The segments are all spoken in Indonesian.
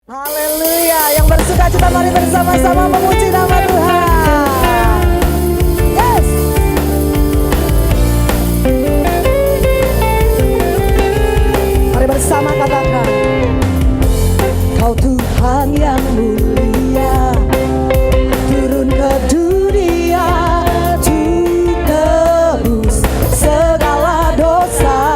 Haleluya, yang bersuka cita mari bersama-sama memuji nama Tuhan. Yes. Mari bersama katakan, Kau Tuhan yang mulia, turun ke dunia, untuk tebus segala dosa.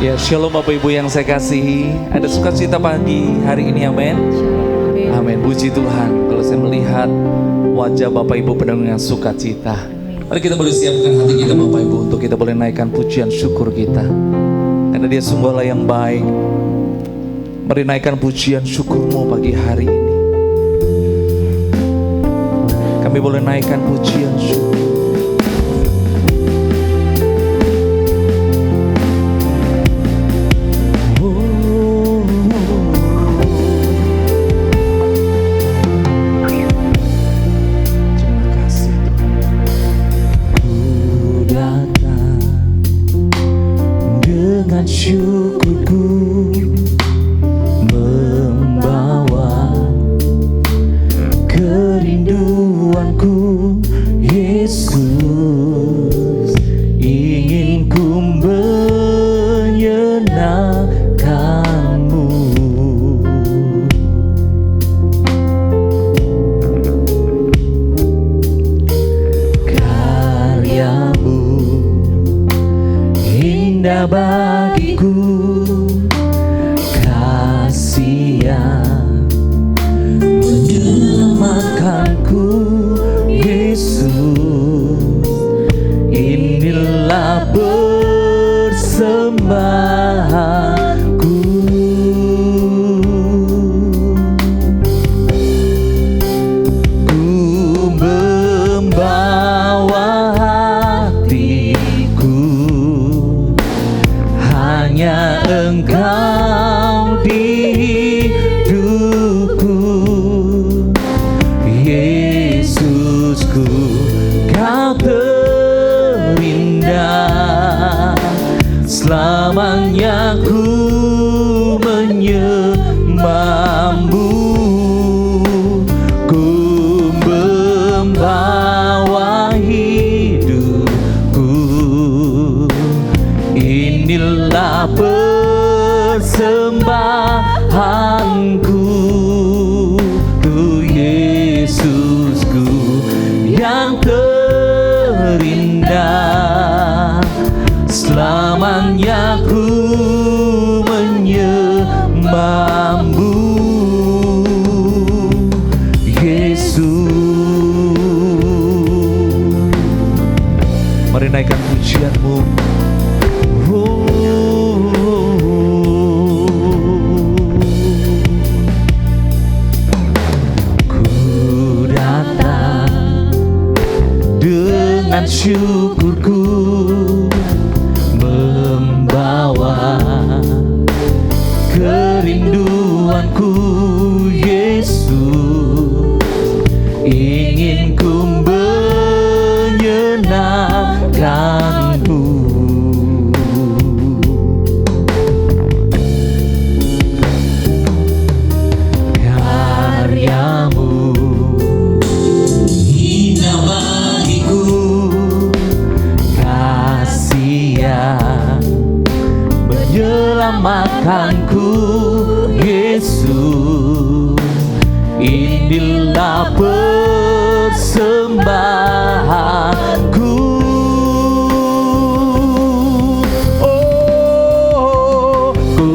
Ya, shalom Bapak Ibu yang saya kasihi. Ada sukacita pagi hari ini, amin. Amin, puji Tuhan. Kalau saya melihat wajah Bapak Ibu penuh dengan sukacita, mari kita boleh siapkan hati kita Bapak Ibu untuk kita boleh naikkan pujian syukur kita, karena Dia sungguhlah yang baik. Mari naikkan pujian syukurmu pagi hari ini. Kami boleh naikkan pujian syukur. Syukurku membawa kerinduanku, Yesus, ingin ku menyenangkanmu. Karyamu indah bagiku, kasih yang menyelamatkanku, Yesus, inilah persembahanku. Ku membawa hatiku, hanya Engkau di hidupku, Yesusku, Kau terindah. Selamanya ku menyembahmu, ku membawa hidupku, inilah persembahanku, tu Yesusku yang terindah. Selamanya ku menyembahmu, Yesus. Mari naikkan pujianmu. Dengan syukurku membawa kerinduanku, Yesus, ingin ku menyenangkanmu. Karyamu indah bagiku, kasih yang menyelamatkanku, Yesus, inilah persembahanku. Oh, ku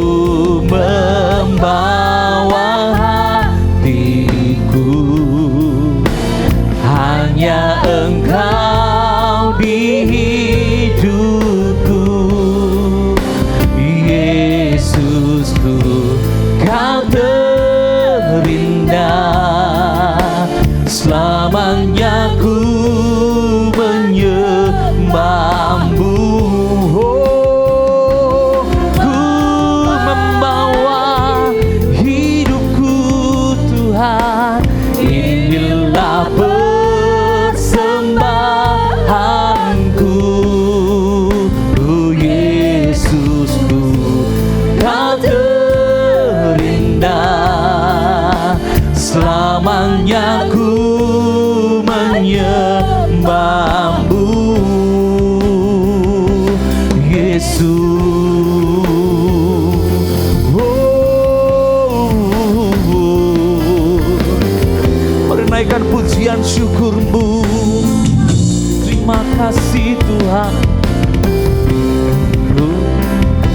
membawa hatiku, hanya Engkau di hidupku, Yesusku, Kau terindah. Selamanya ku menyembahmu, selamanya ku menyembahmu, Yesus. Menaikkan pujian syukurmu. Terima kasih Tuhan.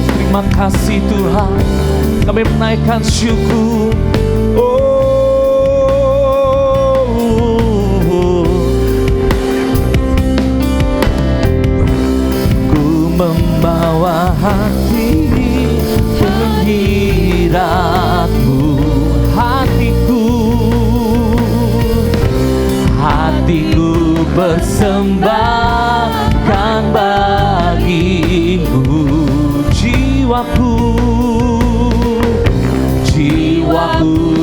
Terima kasih Tuhan. Kami menaikkan syukur. Ku membawa hati penyiratmu, hatiku persembahkan bagimu, jiwaku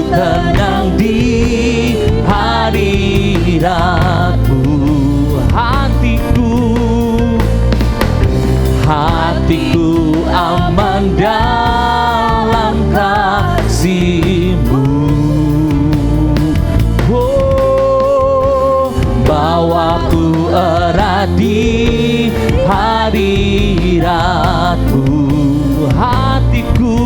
tenang di hadiratmu, hatiku aman dalam kasih-Mu. Bawaku erat di hadirat-Mu, hatiku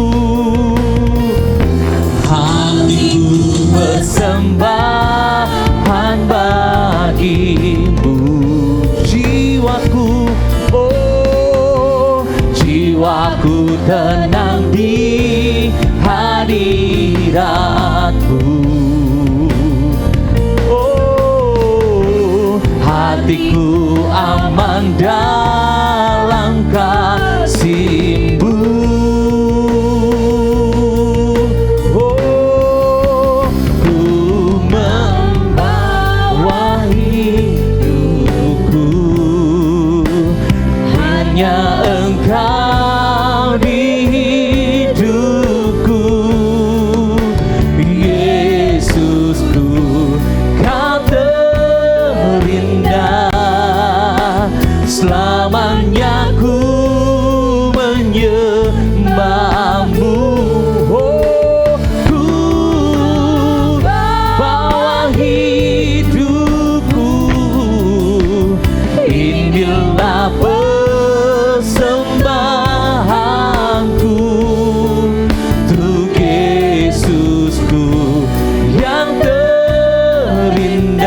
persembahan bagimu, jiwaku tenang di hadirat-Mu. Hatiku aman dalam kasih-Mu. Ku membawa hidupku, hanya Engkau di hidupku, Yesusku, Kau terindah. Selamanya ku menyembahmu, ku bawa hidupku, inilah persembahanku untuk Yesusku yang terindah.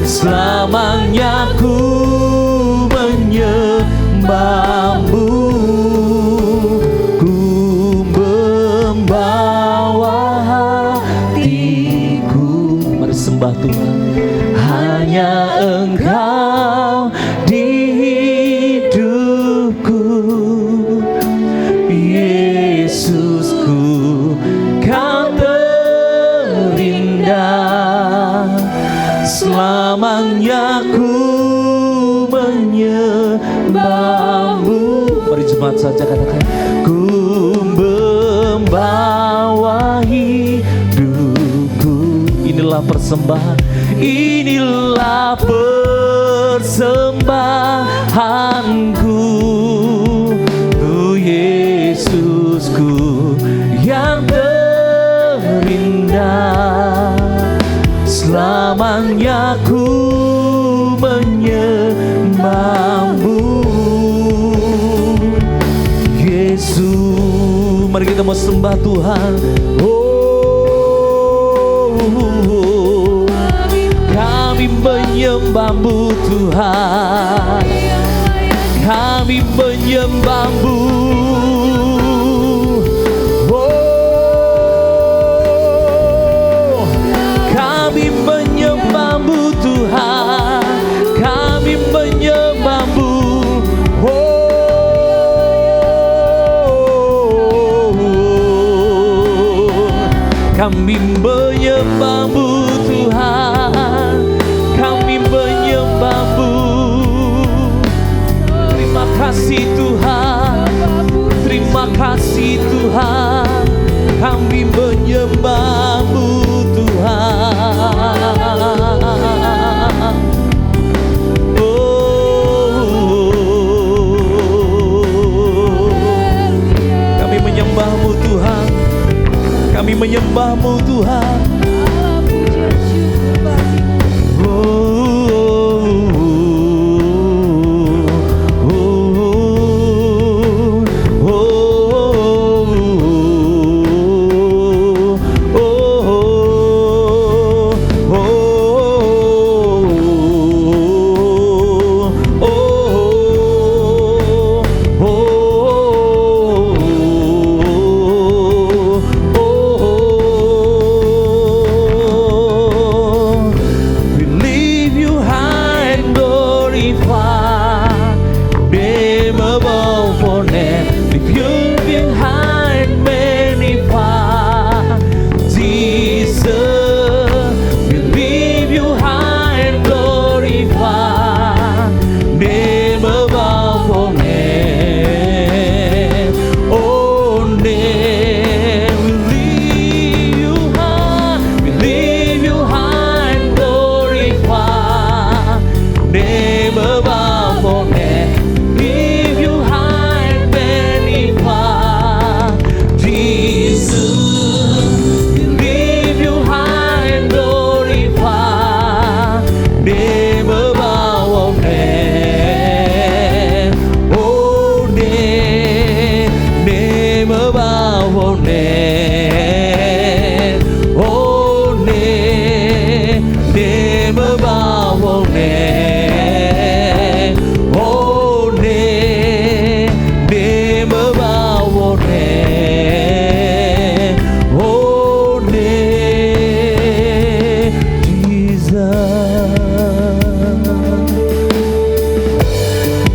Selamanya ku menyembahmu, ku membawa hatiku. Mari sembah Tuhan. Hanya Engkau di hidupku, Yesusku, Kau terindah. Selamanya ku menyembahmu. Mari jemaat saja katakan, ku membawa hidupku. Inilah persembahan, inilah persembahanku untuk Yesusku yang terindah. Selamanya ku menyembahmu, Yesus. Mari kita mau sembah Tuhan. Kami menyembahmu Tuhan, kami menyembahmu. Kami menyembahmu Tuhan, kami menyembahmu. Kami menyembahmu Tuhan, kami menyembahmu. Terima kasih Tuhan, terima kasih Tuhan, kami menyembahmu Tuhan. Kami menyembahmu Tuhan, kami menyembahmu Tuhan.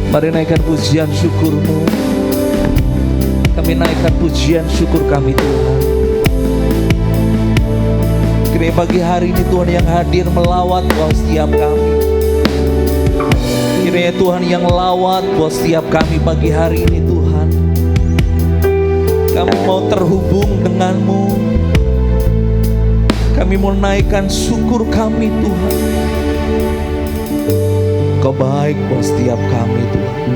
Mari naikkan pujian syukur-Mu. Kami naikkan pujian syukur kami Tuhan. Kiranya pagi hari ini Tuhan yang hadir melawat buat setiap kami. Kiranya Tuhan yang lawat buat setiap kami pagi hari ini Tuhan. Kami mau terhubung dengan-Mu. Kami mau naikkan syukur kami Tuhan. Kau baik buat setiap kami Tuhan.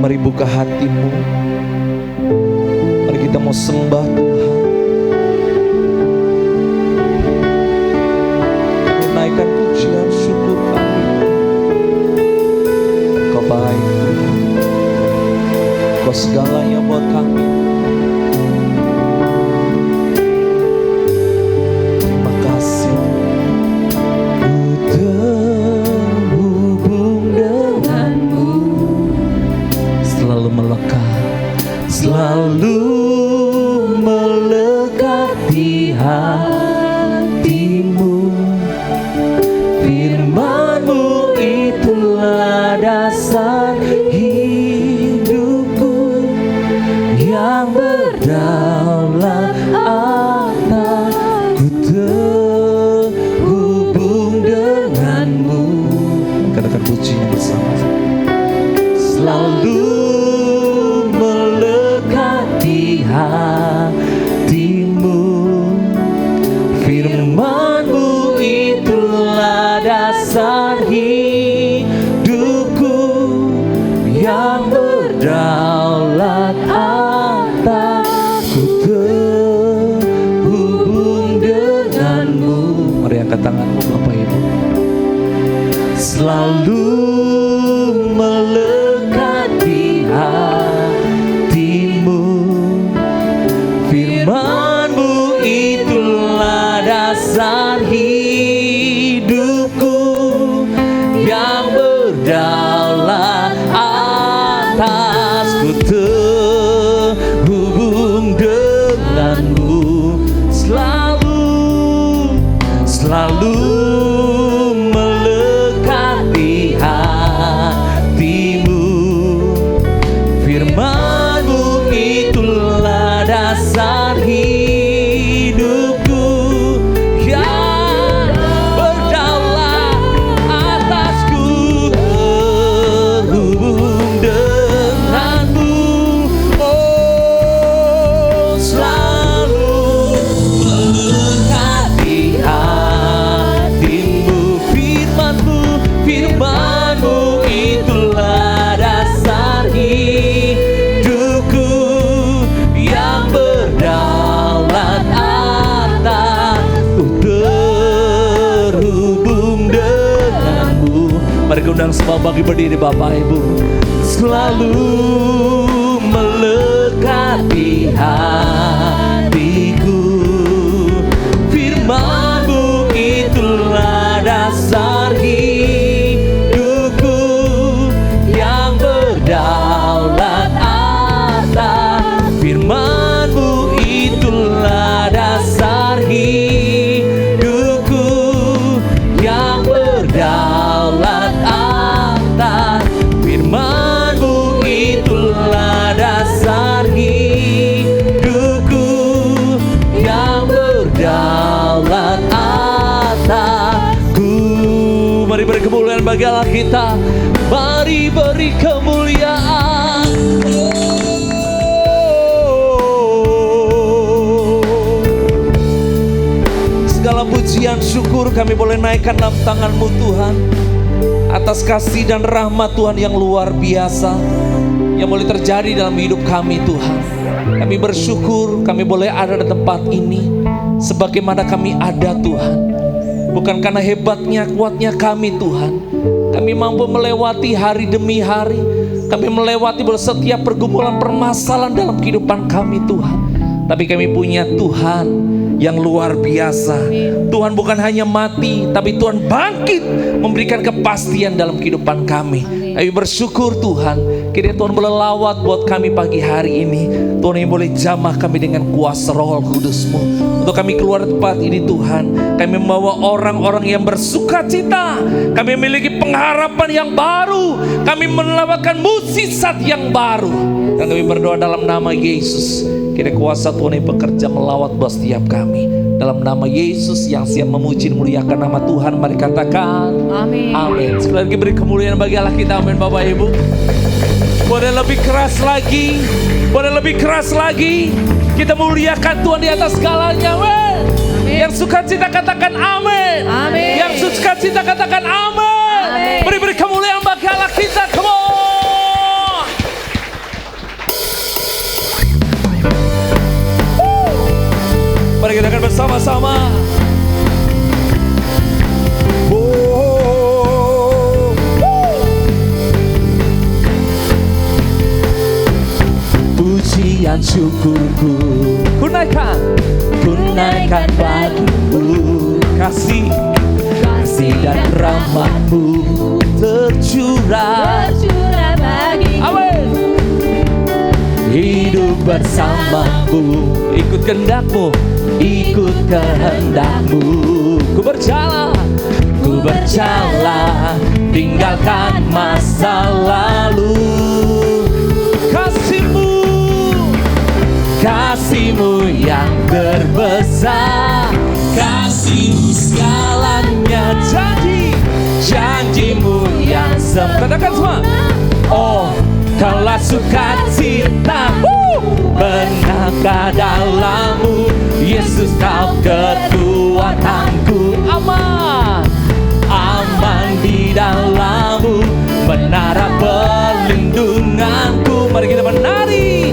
Mari buka hatimu. Mari kita mau sembah Tuhan. Naikkan pujian syukur kami. Kau baik Tuhan. Kau segalanya buat kami. Terima kasih. Selalu melekat di hatimu. Firman-Mu itulah dasar hidupku, yang berdaulat atasku, terhubung dengan-Mu. Katakan pujinya bersama. Selalu hatimu, firman-Mu itulah dasar hidupku, yang berdaulat atasku, terhubung dengan-Mu. Mari angkat tanganmu Bapak Ibu. Selalu melekat di undang semua bagi berdiri Bapak Ibu. Selalu melekat di hatiku, firman-Mu itulah dasar hidupku yang berdaulat atas. Firman-Mu itulah dasar hidupku yang berdaulat atas. Firman-Mu itulah dasar hidupku yang berdaulat atasku. Mari beri kemuliaan bagi Allah kita. Mari beri kemuliaan. Segala pujian syukur kami boleh naikkan dalam tangan-Mu Tuhan, atas kasih dan rahmat Tuhan yang luar biasa yang boleh terjadi dalam hidup kami Tuhan. Kami bersyukur kami boleh ada di tempat ini sebagaimana kami ada Tuhan. Bukan karena hebatnya, kuatnya kami Tuhan. Kami mampu melewati hari demi hari. Kami melewati setiap pergumulan permasalahan dalam kehidupan kami Tuhan. Tapi kami punya Tuhan yang luar biasa. Tuhan bukan hanya mati, tapi Tuhan bangkit memberikan kepastian dalam kehidupan kami. Kami bersyukur Tuhan, kiranya Tuhan boleh lawat buat kami pagi hari ini. Tuhan yang boleh jamah kami dengan kuasa Roh Kudus-Mu. Untuk kami keluar tempat ini Tuhan, kami membawa orang-orang yang bersuka cita. Kami memiliki pengharapan yang baru. Kami melawatkan mukjizat yang baru. Dan kami berdoa dalam nama Yesus, kiranya kuasa Tuhan yang bekerja melawat buat setiap kami. Dalam nama Yesus yang siap memuji dan muliakan nama Tuhan, mari katakan amin. Amin. Sekali lagi beri kemuliaan bagi Allah kita. Amin Bapak Ibu. Boleh lebih keras lagi, boleh lebih keras lagi. Kita muliakan Tuhan di atas segalanya. Amin. Yang suka cita katakan amin. Amin. Yang suka cita katakan amin. Beri kemuliaan bagi Allah kita. Come on. Mari kita akan bersama-sama. Pujian syukurku ku naikkan bagimu. Kasih dan rahmat-Mu tercurah bagiku. Amin. Hidup bersama-Mu, ikut kehendak-Mu, ikut kehendak-Mu. Ku berjalan, tinggalkan masa lalu. Kasih-Mu yang terbesar, kasih-Mu segalanya. Janji-Mu yang katakan semua. Oh, kaulah sukacita, benarkah dalam-Mu, Yesus kau kekuatanku. Aman di dalam-Mu, menara perlindunganku. Mari kita menari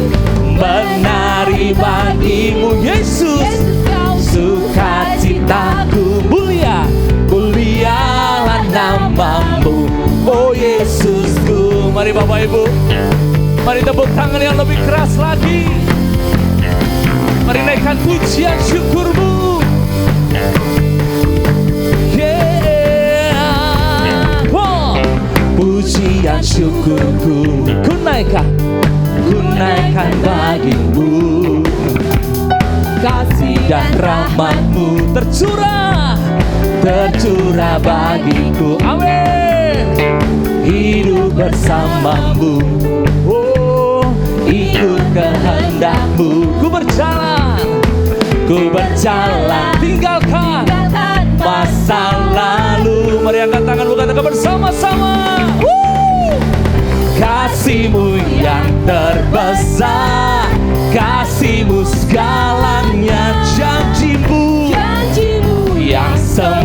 bagimu Yesus, sukacitaku. Mulialah nama-Mu, oh Yesusku. Mari Bapak Ibu, mari tepuk tangan yang lebih keras lagi. Mari naikkan pujian syukur-Mu. Yeah. Wow. Pujian syukurku ku naikkan bagimu. Kasih dan rahmat-Mu tercurah bagiku. Amin. Hidup bersama-Mu, oh, ikut kehendak-Mu. Ku berjalan, tinggalkan masa lalu. Mari angkat tangan, katakan bersama-sama. Kasih-Mu yang terbesar, kasih-Mu segalanya. Janji-Mu yang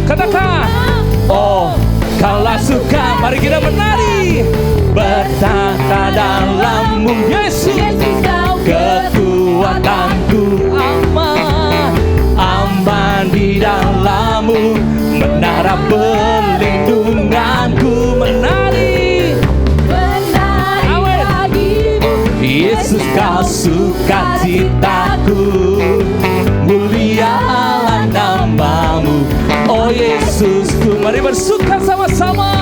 katakan. Oh, kaulah suka. Mari kita menari, bertata dalam-Mu Yesus, kekuatanku. Aman di dalam-Mu, menara perlindunganku. Menari Yesus kau sukacitaku, mulialah namamu, oh Yesusku. Mari bersuka sama-sama.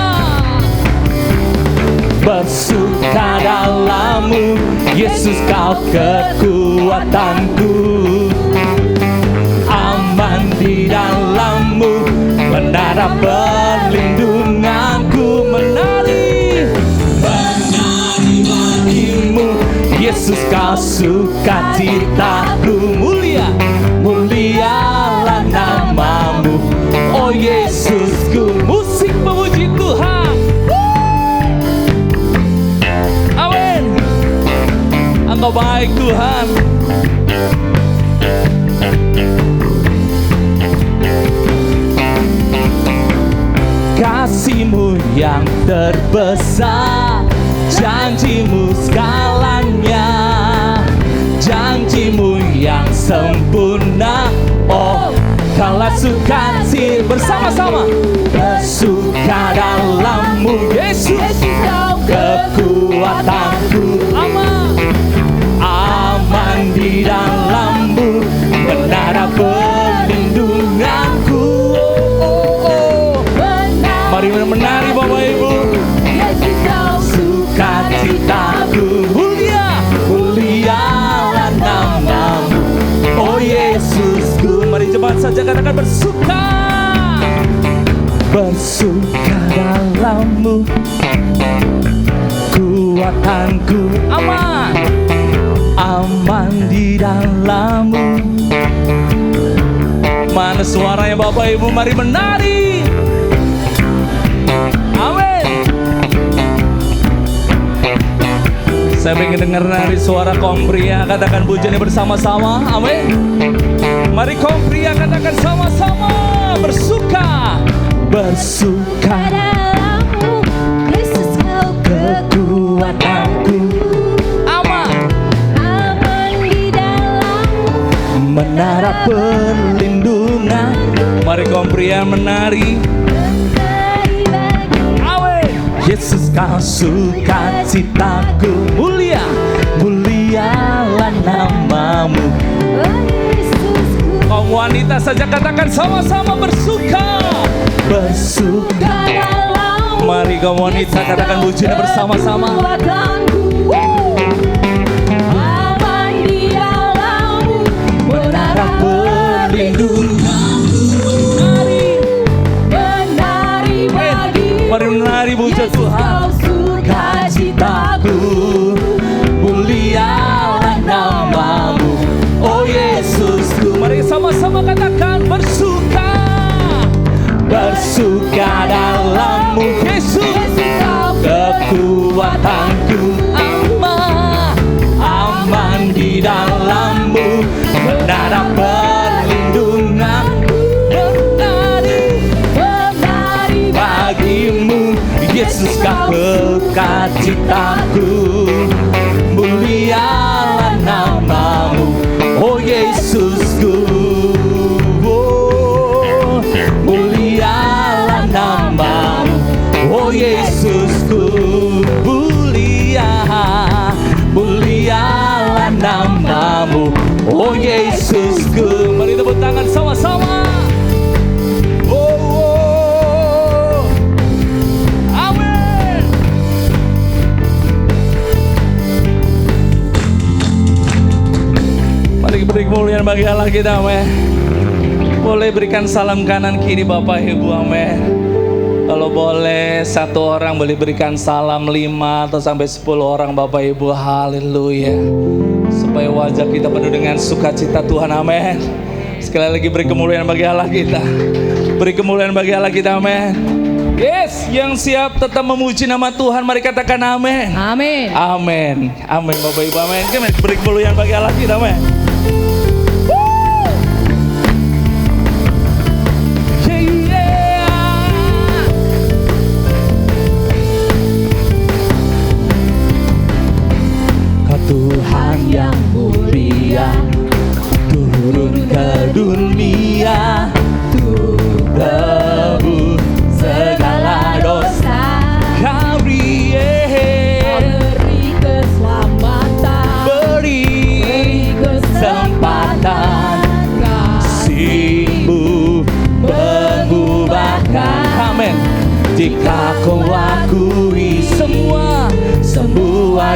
Bersuka dalammu, Yesus kau kekuatanku, aman di dalammu, menara perlindunganku. Menari bagimu, Yesus kau sukacitaku, mulialah namamu, oh Yesusku. Musik memuji Tuhan. Amin. Engkau baik Tuhan. Kasih-Mu yang terbesar, janji-Mu segalanya, janji-Mu yang sempurna, oh Kaulah sukacita. Bersama-sama. Bersuka dalammu, Yesus kekuatanku, aman di dalammu, menara perlindunganku. Mari menari Bapak Ibu. Sukacitaku, mulialah namamu, oh Yesusku. Mari cepat saja katakan bersuka. Bersuka dalammu, kuatanku, aman di dalammu. Mana suaranya Bapak Ibu? Mari menari. Amin. Saya ingin dengar nari suara kaum pria. Katakan pujiannya bersama-sama. Amin. Mari kaum pria katakan sama-sama. Bersuka. Bersuka dalammu, Yesus kau kekuatanku, aman di dalammu, menara perlindungan. Mari kaum pria menari. Yesus kau sukacitaku, mulialah namamu, oh Yesusku. Kaum wanita saja katakan sama-sama bersuka. Bersuka dalammu. Mari kaum wanita katakan pujian bersama-sama. Aman di dalammu, menara perlindunganku. Menari bagimu, mari menari puja Tuhan. Sukacitaku, mulialah namamu, oh Yesusku. Mari sama-sama katakan bersuka. Bersuka dalammu, Yesus kekuatanku, aman di dalammu, menara perlindunganku. Menari bagimu, Yesus kau sukacitaku, mulialah namamu, oh Yesusku. Mulialah namamu, oh Yesusku. Mulialah namamu, oh Yesusku. Mari tepuk tangan sama-sama. Oh, amin. Mari beri kemuliaan bagi Allah kita, amin. Boleh berikan salam kanan kiri Bapak Ibu, amin. Kalau boleh satu orang boleh berikan salam 5 atau sampai 10 orang Bapak Ibu, haleluya. Supaya wajah kita penuh dengan sukacita Tuhan, amin. Sekali lagi beri kemuliaan bagi Allah kita. Beri kemuliaan bagi Allah kita, amin. Yes, yang siap tetap memuji nama Tuhan, mari katakan amin. Amin. Amin. Amin Bapak Ibu, amin. Beri kemuliaan bagi Allah kita, amin. Tuhan yang mulia turun ke dunia untuk tebus segala dosa. Kau beri keselamatan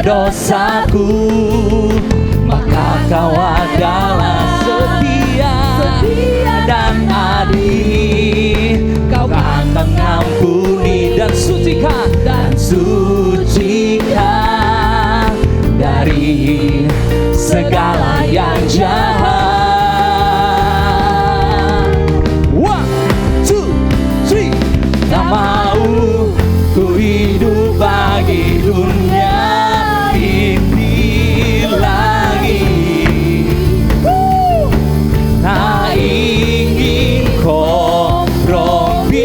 dosaku, maka Kau adalah setia dan adil. Kau akan mengampuni dan sucikan dari segala yang jahat. 1, 2, 3. Tak mau ku hidup bagi dunia ini lagi. Tak ingin kompromi,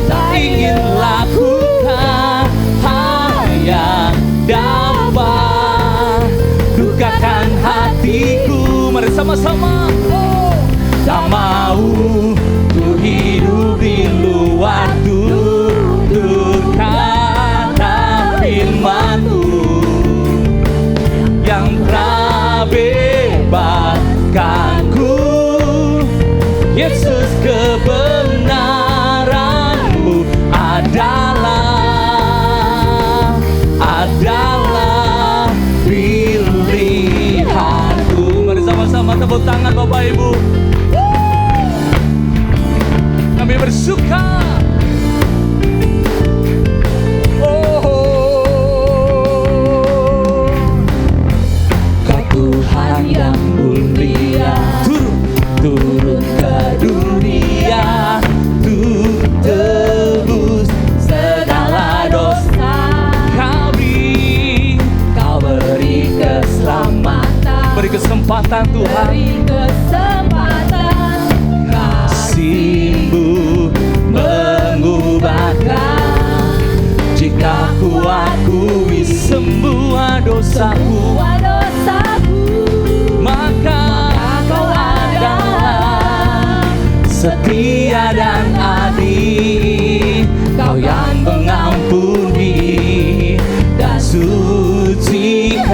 tak ingin lakukan hal yang dapat dukakan hatiku. Mari sama-sama. Tak mau ku hidup di luar tutur kata firman-Mu yang telah bebaskanku. Yesus, kebenaran-Mu adalah pilihanku. Mari sama-sama tepuk tangan Bapak Ibu. Kami bersuka. Kau Tuhan yang mulia, turun ke dunia untuk tebus segala dosa. Kau beri keselamatan, beri kesempatan Tuhan, kasih-Mu mengubahkan. Jika ku akui semua dosaku, maka Kau adalah setia dan adil. Kau yang mengampuni dan sucikan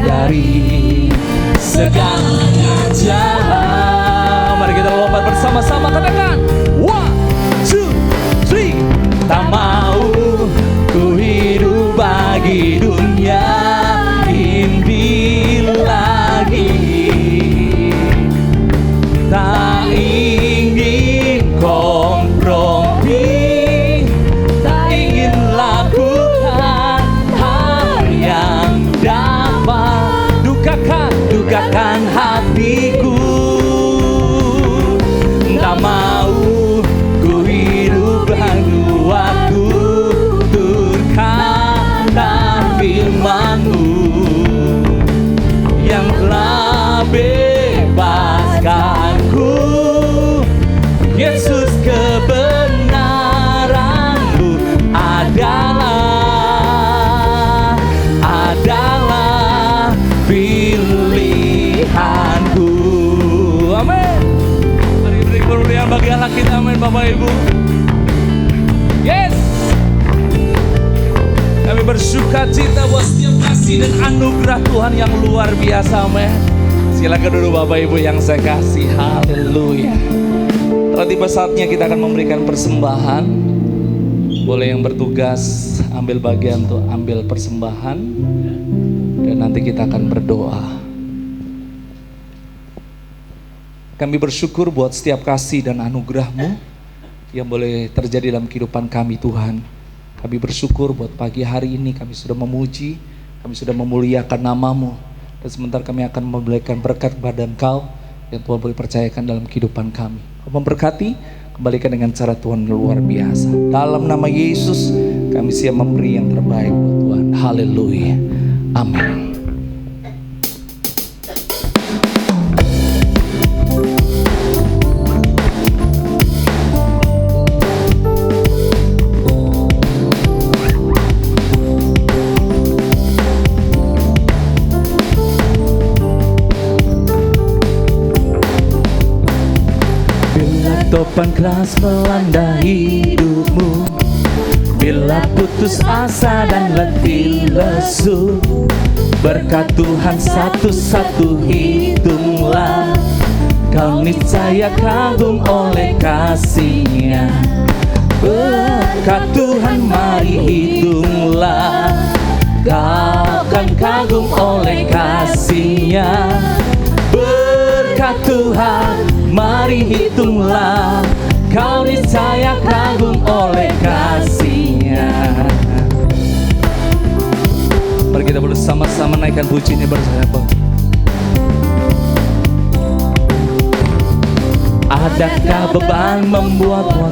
dari segala jahat. Mari kita lompat bersama-sama, katakan 1, 2, 3. Tak mau ku hidup bagi dunia ini lagi. Tak ingin kompromi, tak ingin lakukan hal yang dapat dukakan hatiku. Tak mau ku hidup lalu waktu turkata firman-Mu yang telah bebaskanku. Yesus, kebenaran-Mu adalah pilihanku. Amin. Mari beri kemuliaan bagi Allah kita. Amin Bapak Ibu. Yes. Kami bersuka cita buat setiap kasih dan anugerah Tuhan yang luar biasa. Amin. Silakan dulu Bapak Ibu yang saya kasih. Haleluya. Telah tiba saatnya kita akan memberikan persembahan. Boleh yang bertugas ambil bagian untuk ambil persembahan. Dan nanti kita akan berdoa. Kami bersyukur buat setiap kasih dan anugerah-Mu yang boleh terjadi dalam kehidupan kami Tuhan. Kami bersyukur buat pagi hari ini kami sudah memuji, kami sudah memuliakan nama-Mu. Dan sebentar kami akan memberikan berkat kepada Engkau yang Tuhan boleh percayakan dalam kehidupan kami. Kau memberkati, kembalikan dengan cara Tuhan luar biasa. Dalam nama Yesus kami siap memberi yang terbaik buat Tuhan. Haleluya. Amin. Topan keras melanda hidupmu, bila putus asa dan letih lesu, berkat Tuhan satu-satu hitunglah. Kau niscaya kagum oleh kasih-Nya. Berkat Tuhan mari hitunglah, kau kan kagum oleh kasih-Nya. Berkat Tuhan mari hitunglah, kau niscaya kagum oleh kasih-Nya. Mari kita bersama-sama naikkan puji ini bersama. Adakah beban membuatmu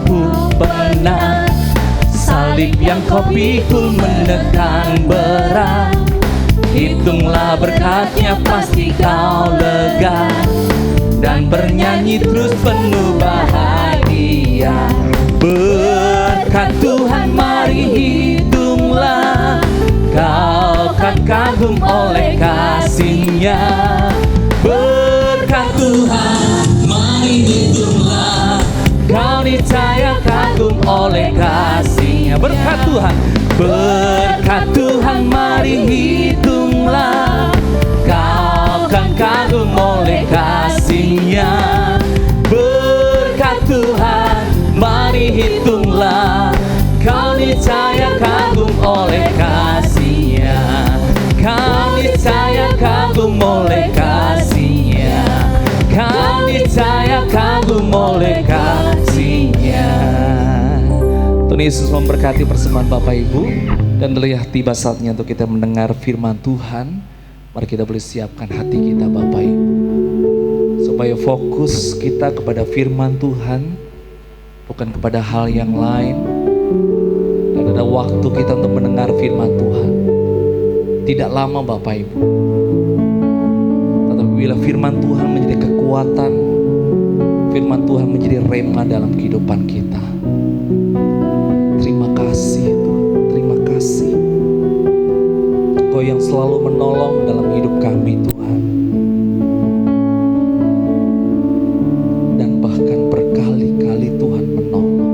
penat? Salib yang kau pikul menekan berat. Hitunglah berkatnya pasti kau lega, dan bernyanyi terus penuh bahagia. Berkat Tuhan mari hitunglah, kau kan kagum oleh kasih-Nya. Berkat Tuhan mari hitunglah, kau niscaya kagum oleh kasih-Nya. Berkat Tuhan, berkat Tuhan mari hitunglah, kau kan kagum oleh kasih-Nya. Berkat Tuhan mari hitunglah, kau niscaya kagum oleh kasih-Nya. Kau niscaya kagum oleh kasih-Nya, kau niscaya kagum oleh kasih-Nya. Tuhan Yesus memberkati persembahan Bapak Ibu, dan telah tiba saatnya untuk kita mendengar firman Tuhan. Mari kita boleh siapkan hati kita Bapak Ibu, supaya fokus kita kepada firman Tuhan, bukan kepada hal yang lain. Dan ada waktu kita untuk mendengar firman Tuhan. Tidak lama Bapak Ibu, tetapi bila firman Tuhan menjadi kekuatan, firman Tuhan menjadi rema dalam kehidupan kita. Terima kasih Tuhan, terima kasih. Engkau yang selalu menolong dalam hidup kami Tuhan, dan bahkan berkali-kali Tuhan menolong.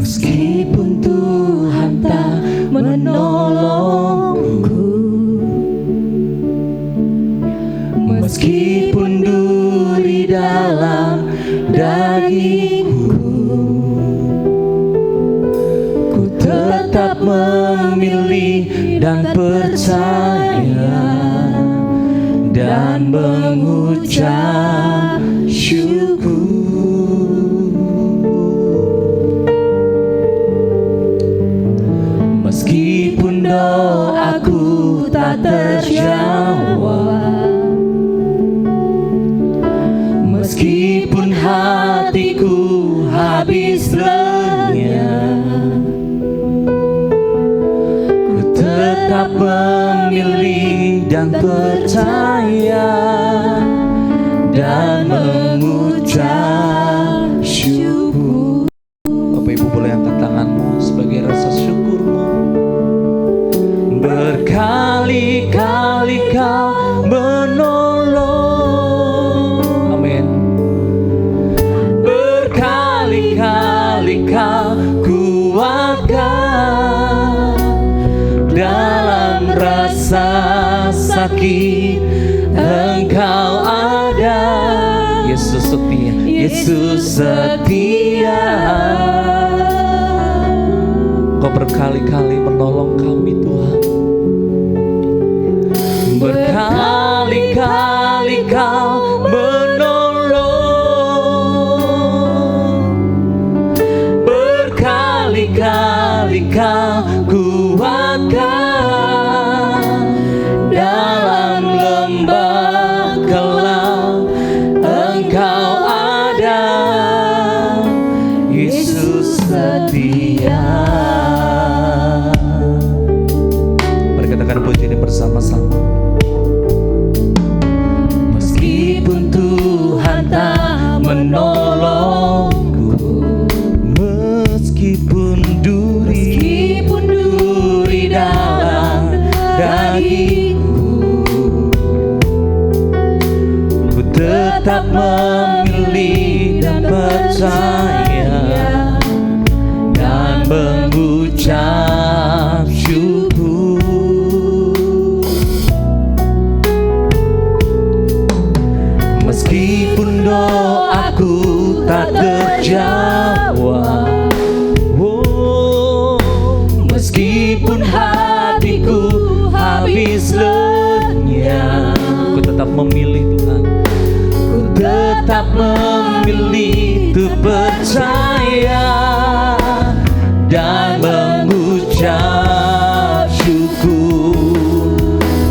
Meskipun Tuhan tak menolongku, meskipun duri dalam dagingku, ku tetap memilih dan percaya, dan mengucap syukur. Meskipun doaku tak terjawab, meskipun hatiku habis lenyap, ku tetap memilih dan percaya, dan mengucap syukur. Bapak Ibu boleh angkat tanganmu sebagai rasa syukurmu. Berkali-kali kau menolong, amin. Berkali-kali kau kuatkan, dalam rasa sakit Engkau ada. Yesus setia, Yesus setia. Kau berkali-kali menolong kami Tuhan. Berkali-kali kau menolong, berkali-kali kau kuatkan, dalam lembah gelap Engkau ada. Yesus setia. Mari katakan puji ini bersama-sama. Meskipun Tuhan tak menolongku, meskipun duri dalam dagingku, ku tetap memilih dan percaya, dan mengucap syukur. Meskipun doaku sekalipun hatiku habis lenyap, ku tetap memilih Tuhan. Ku tetap memilih untuk percaya dan mengucap syukur.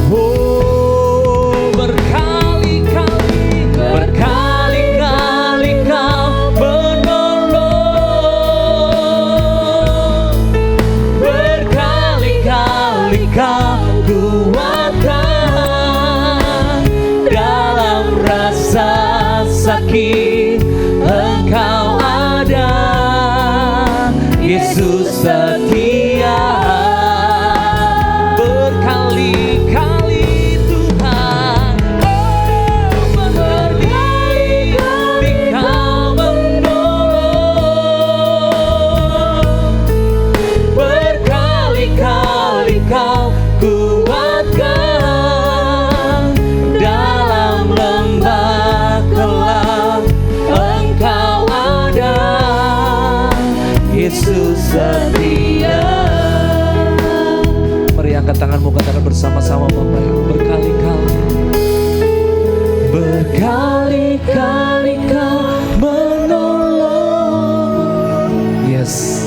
Oh, berkali-kali Kau menolong, berkali-kali Kau kuatkan dalam rasa sakit. Engkau ada, Yesus setia. Berkali-kali Tuhan, berkali-kali Kau menolong, berkali-kali Kau kuatkan dalam lembah gelap. Engkau ada, Yesus setia. Mari angkat tanganmu, katakan bersama-sama Bapak Ibu. Berkali-kali, berkali-kali Kau menolong. Yes.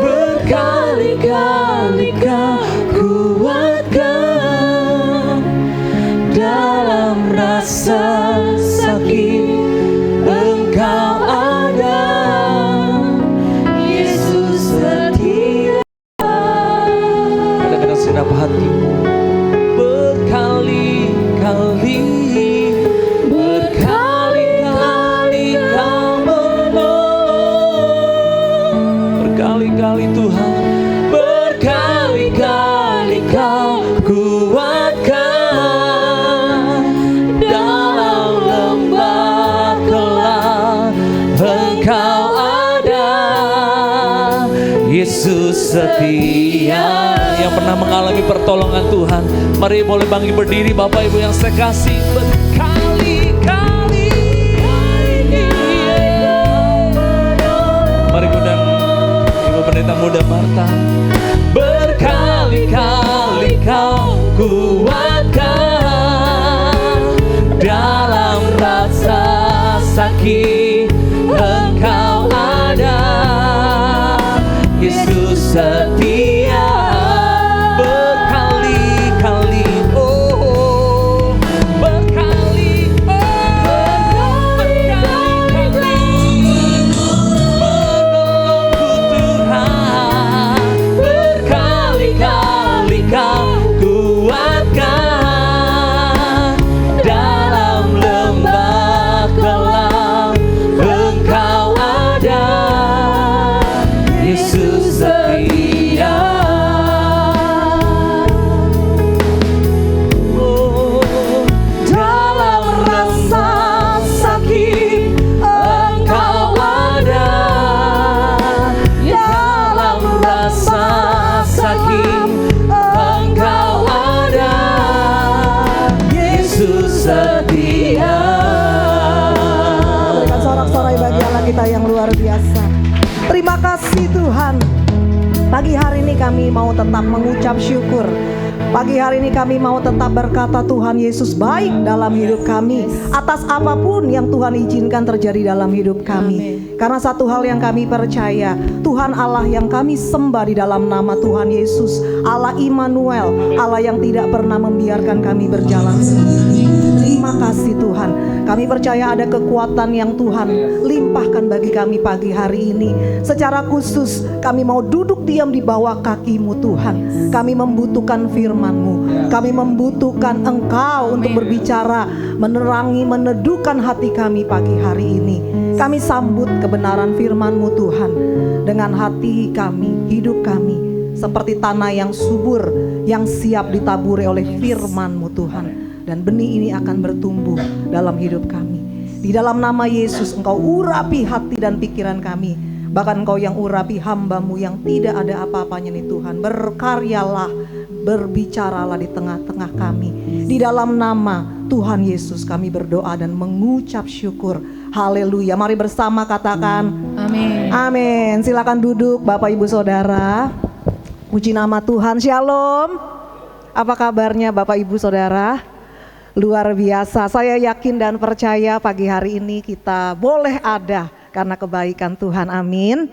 Berkali-kali Kau kuatkan dalam rasa sakit. Engkau ada, Yesus setia. Kadang-kadang segenap hatimu, berkali-kali, berkali-kali Kau menolong, berkali-kali Tuhan, berkali-kali Kau kuatkan dalam lembah gelap. Engkau ada, Yesus setia. Yang pernah mengalami pertolongan Tuhan, mari boleh bangkit berdiri Bapak Ibu yang saya kasih. Berkali-kali, mari undang Ibu Pendeta Muda Marta. Berkali-kali Kau kuatkan dalam rasa sakit. Engkau ada, Yesus setia. Berkali-kali, oh, berkali, berkali-kali menolongku Tuhan. Berkali-kali Kau kuatkan dalam lembah gelap. Engkau ada, Yesus setia. Oh, dalam rasa sakit Engkau ada, dalam rasa sakit Engkau ada, Yesus setia. Berikan sorak-sorai bagi Allah kita yang luar biasa. Terima kasih Tuhan. Pagi hari ini kami mau tetap mengucap syukur. Pagi hari ini kami mau tetap berkata Tuhan Yesus baik dalam hidup kami, atas apapun yang Tuhan izinkan terjadi dalam hidup kami. Karena satu hal yang kami percaya, Tuhan Allah yang kami sembah di dalam nama Tuhan Yesus, Allah Immanuel, Allah yang tidak pernah membiarkan kami berjalan sendiri. Terima kasih Tuhan. Kami percaya ada kekuatan yang Tuhan limpahkan bagi kami pagi hari ini. Secara khusus kami mau duduk diam di bawah kaki-Mu Tuhan. Kami membutuhkan firman-Mu. Kami membutuhkan Engkau untuk berbicara, menerangi, meneduhkan hati kami pagi hari ini. Kami sambut kebenaran firman-Mu Tuhan. Dengan hati kami, hidup kami seperti tanah yang subur, yang siap ditaburi oleh firman-Mu Tuhan. Dan benih ini akan bertumbuh dalam hidup kami. Di dalam nama Yesus Engkau urapi hati dan pikiran kami. Bahkan Engkau yang urapi hamba-Mu yang tidak ada apa-apanya nih Tuhan. Berkaryalah, berbicaralah di tengah-tengah kami. Di dalam nama Tuhan Yesus kami berdoa dan mengucap syukur. Haleluya. Mari bersama katakan amin. Amin. Silakan duduk Bapak Ibu Saudara. Puji nama Tuhan, shalom. Apa kabarnya Bapak Ibu Saudara? Luar biasa, saya yakin dan percaya pagi hari ini kita boleh ada karena kebaikan Tuhan, amin.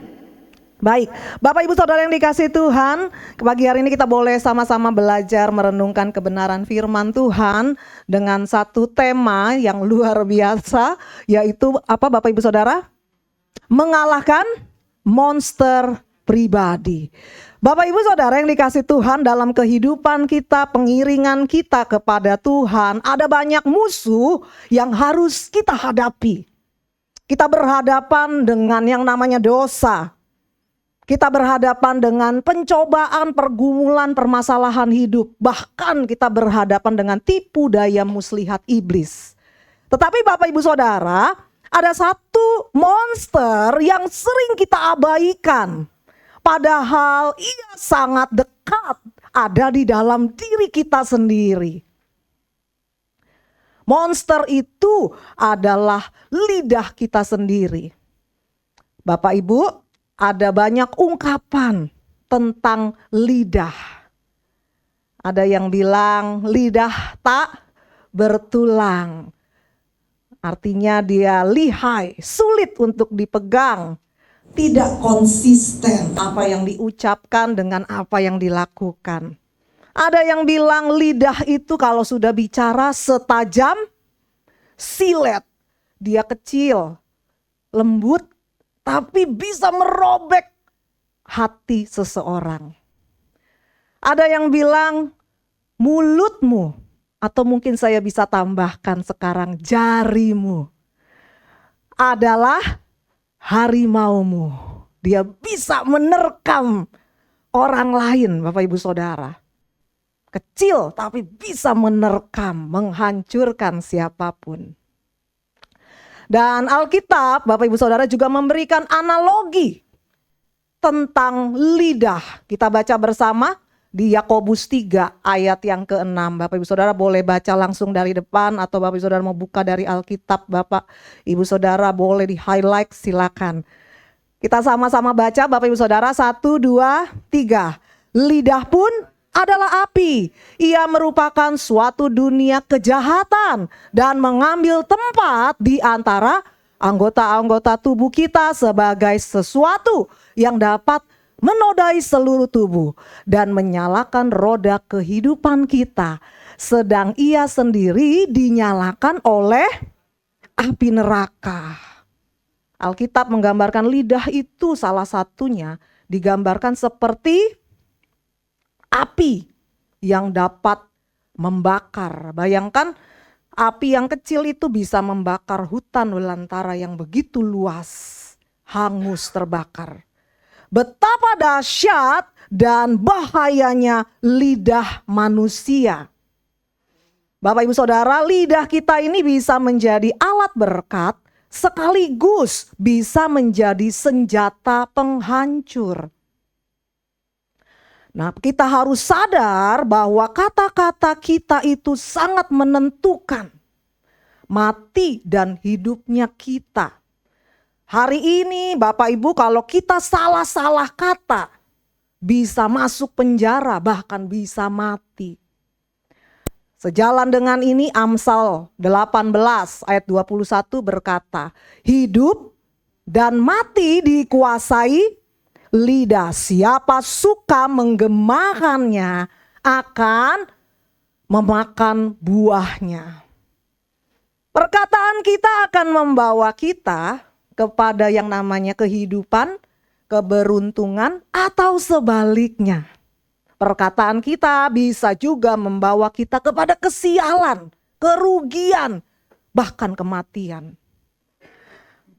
Baik, Bapak Ibu Saudara yang dikasihi Tuhan, pagi hari ini kita boleh sama-sama belajar merenungkan kebenaran firman Tuhan dengan satu tema yang luar biasa, yaitu apa Bapak Ibu Saudara? Mengalahkan monster pribadi. Bapak Ibu Saudara yang dikasihi Tuhan, dalam kehidupan kita, pengiringan kita kepada Tuhan, ada banyak musuh yang harus kita hadapi. Kita berhadapan dengan yang namanya dosa. Kita berhadapan dengan pencobaan, pergumulan, permasalahan hidup. Bahkan kita berhadapan dengan tipu daya muslihat iblis. Tetapi Bapak Ibu Saudara, ada satu monster yang sering kita abaikan. Padahal ia sangat dekat, ada di dalam diri kita sendiri. Monster itu adalah lidah kita sendiri. Bapak Ibu, ada banyak ungkapan tentang lidah. Ada yang bilang lidah tak bertulang. Artinya dia lihai, sulit untuk dipegang. Tidak konsisten apa yang diucapkan dengan apa yang dilakukan. Ada yang bilang lidah itu kalau sudah bicara setajam silet. Dia kecil, lembut, tapi bisa merobek hati seseorang. Ada yang bilang mulutmu, atau mungkin saya bisa tambahkan sekarang jarimu, adalah harimaumu. Dia bisa menerkam orang lain, Bapak Ibu Saudara. Kecil tapi bisa menerkam, menghancurkan siapapun. Dan Alkitab, Bapak Ibu Saudara, juga memberikan analogi tentang lidah. Kita baca bersama di Yakobus 3 ayat yang ke-6. Bapak Ibu Saudara boleh baca langsung dari depan, atau Bapak Ibu Saudara mau buka dari Alkitab, Bapak Ibu Saudara boleh di highlight, silakan. Kita sama-sama baca Bapak Ibu Saudara, 1, 2, 3. Lidah pun adalah api. Ia merupakan suatu dunia kejahatan dan mengambil tempat di antara anggota-anggota tubuh kita sebagai sesuatu yang dapat menodai seluruh tubuh dan menyalakan roda kehidupan kita, sedang ia sendiri dinyalakan oleh api neraka. Alkitab menggambarkan lidah itu, salah satunya digambarkan seperti api yang dapat membakar. Bayangkan api yang kecil itu bisa membakar hutan belantara yang begitu luas, hangus terbakar. Betapa dahsyat dan bahayanya lidah manusia. Bapak Ibu Saudara, lidah kita ini bisa menjadi alat berkat sekaligus bisa menjadi senjata penghancur. Nah, kita harus sadar bahwa kata-kata kita itu sangat menentukan mati dan hidupnya kita. Hari ini Bapak Ibu, kalau kita salah-salah kata bisa masuk penjara, bahkan bisa mati. Sejalan dengan ini Amsal 18 ayat 21 berkata, hidup dan mati dikuasai lidah. Siapa suka menggemakannya akan memakan buahnya. Perkataan kita akan membawa kita kepada yang namanya kehidupan, keberuntungan, atau sebaliknya. Perkataan kita bisa juga membawa kita kepada kesialan, kerugian, bahkan kematian.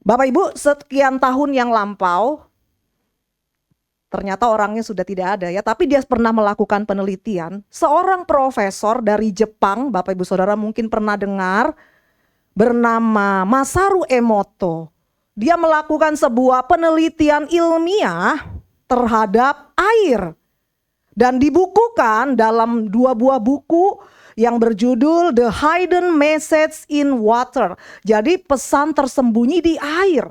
Bapak Ibu, sekian tahun yang lampau, ternyata orangnya sudah tidak ada ya, tapi dia pernah melakukan penelitian. Seorang profesor dari Jepang, Bapak Ibu Saudara mungkin pernah dengar, bernama Masaru Emoto. Dia melakukan sebuah penelitian ilmiah terhadap air. Dan dibukukan dalam 2 buah buku yang berjudul The Hidden Message in Water. Jadi pesan tersembunyi di air.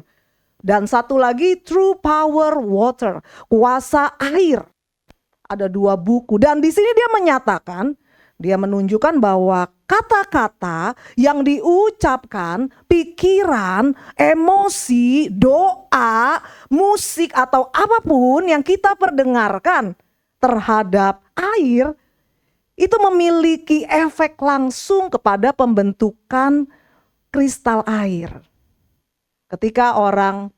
Dan satu lagi True Power Water, kuasa air. ada 2 buku. Dan di sini dia menyatakan, dia menunjukkan bahwa kata-kata yang diucapkan, pikiran, emosi, doa, musik atau apapun yang kita perdengarkan terhadap air itu memiliki efek langsung kepada pembentukan kristal air. Ketika orang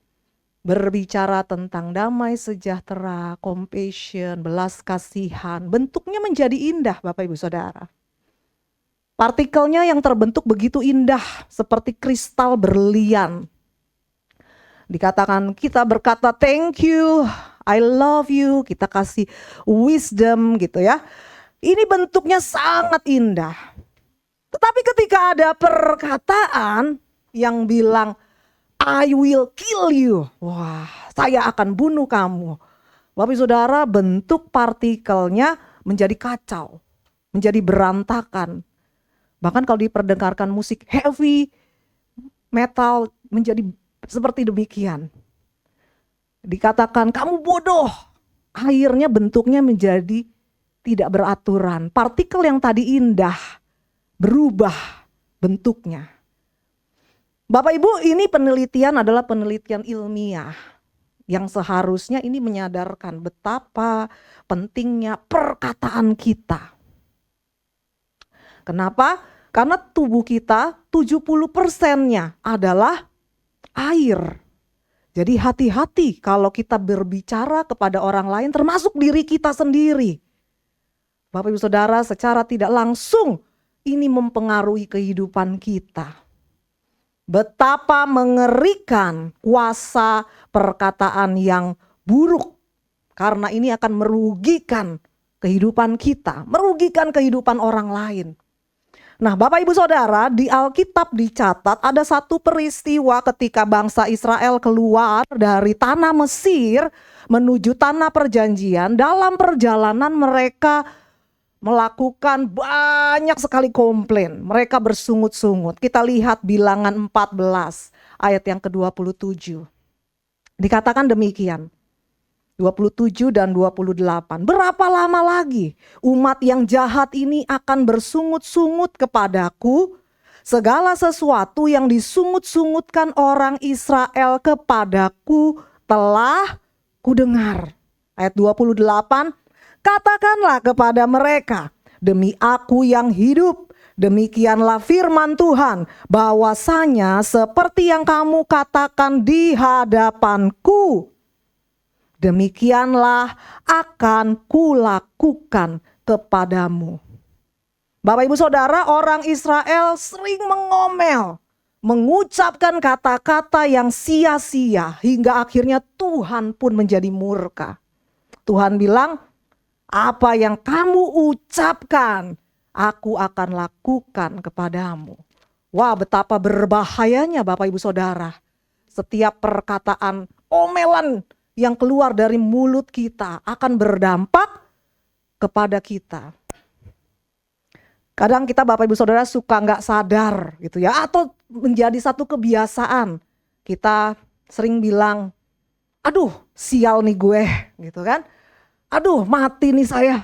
berbicara tentang damai sejahtera, compassion, belas kasihan, bentuknya menjadi indah Bapak Ibu Saudara. Partikelnya yang terbentuk begitu indah seperti kristal berlian. Dikatakan kita berkata thank you, I love you, kita kasih wisdom gitu ya. Ini bentuknya sangat indah. Tetapi ketika ada perkataan yang bilang I will kill you. Wah, saya akan bunuh kamu. Bapak Ibu Saudara, bentuk partikelnya menjadi kacau, menjadi berantakan. Bahkan kalau diperdengarkan musik heavy metal menjadi seperti demikian. Dikatakan kamu bodoh. Akhirnya bentuknya menjadi tidak beraturan. Partikel yang tadi indah berubah bentuknya. Bapak Ibu, ini penelitian adalah penelitian ilmiah yang seharusnya ini menyadarkan betapa pentingnya perkataan kita. Kenapa? Karena tubuh kita 70%-nya adalah air. Jadi hati-hati kalau kita berbicara kepada orang lain termasuk diri kita sendiri. Bapak Ibu Saudara, secara tidak langsung ini mempengaruhi kehidupan kita. Betapa mengerikan kuasa perkataan yang buruk. Karena ini akan merugikan kehidupan kita, merugikan kehidupan orang lain. Nah Bapak Ibu Saudara, di Alkitab dicatat ada satu peristiwa ketika bangsa Israel keluar dari tanah Mesir menuju tanah perjanjian. Dalam perjalanan mereka melakukan banyak sekali komplain. Mereka bersungut-sungut. Kita lihat Bilangan 14 ayat yang ke-27. Dikatakan demikian. 27 dan 28. Berapa lama lagi umat yang jahat ini akan bersungut-sungut kepadaku? Segala sesuatu yang disungut-sungutkan orang Israel kepadaku telah kudengar. Ayat 28. Katakanlah kepada mereka, demi aku yang hidup, demikianlah firman Tuhan, bahwasanya seperti yang kamu katakan di hadapanku, demikianlah akan kulakukan kepadamu. Bapak Ibu Saudara, orang Israel sering mengomel, mengucapkan kata-kata yang sia-sia hingga akhirnya Tuhan pun menjadi murka. Tuhan bilang, apa yang kamu ucapkan, aku akan lakukan kepadamu. Wah, betapa berbahayanya Bapak Ibu Saudara. Setiap perkataan omelan yang keluar dari mulut kita akan berdampak kepada kita. Kadang kita Bapak Ibu Saudara suka gak sadar gitu ya. Atau menjadi satu kebiasaan. Kita sering bilang, aduh sial nih gue gitu kan. Aduh mati nih saya.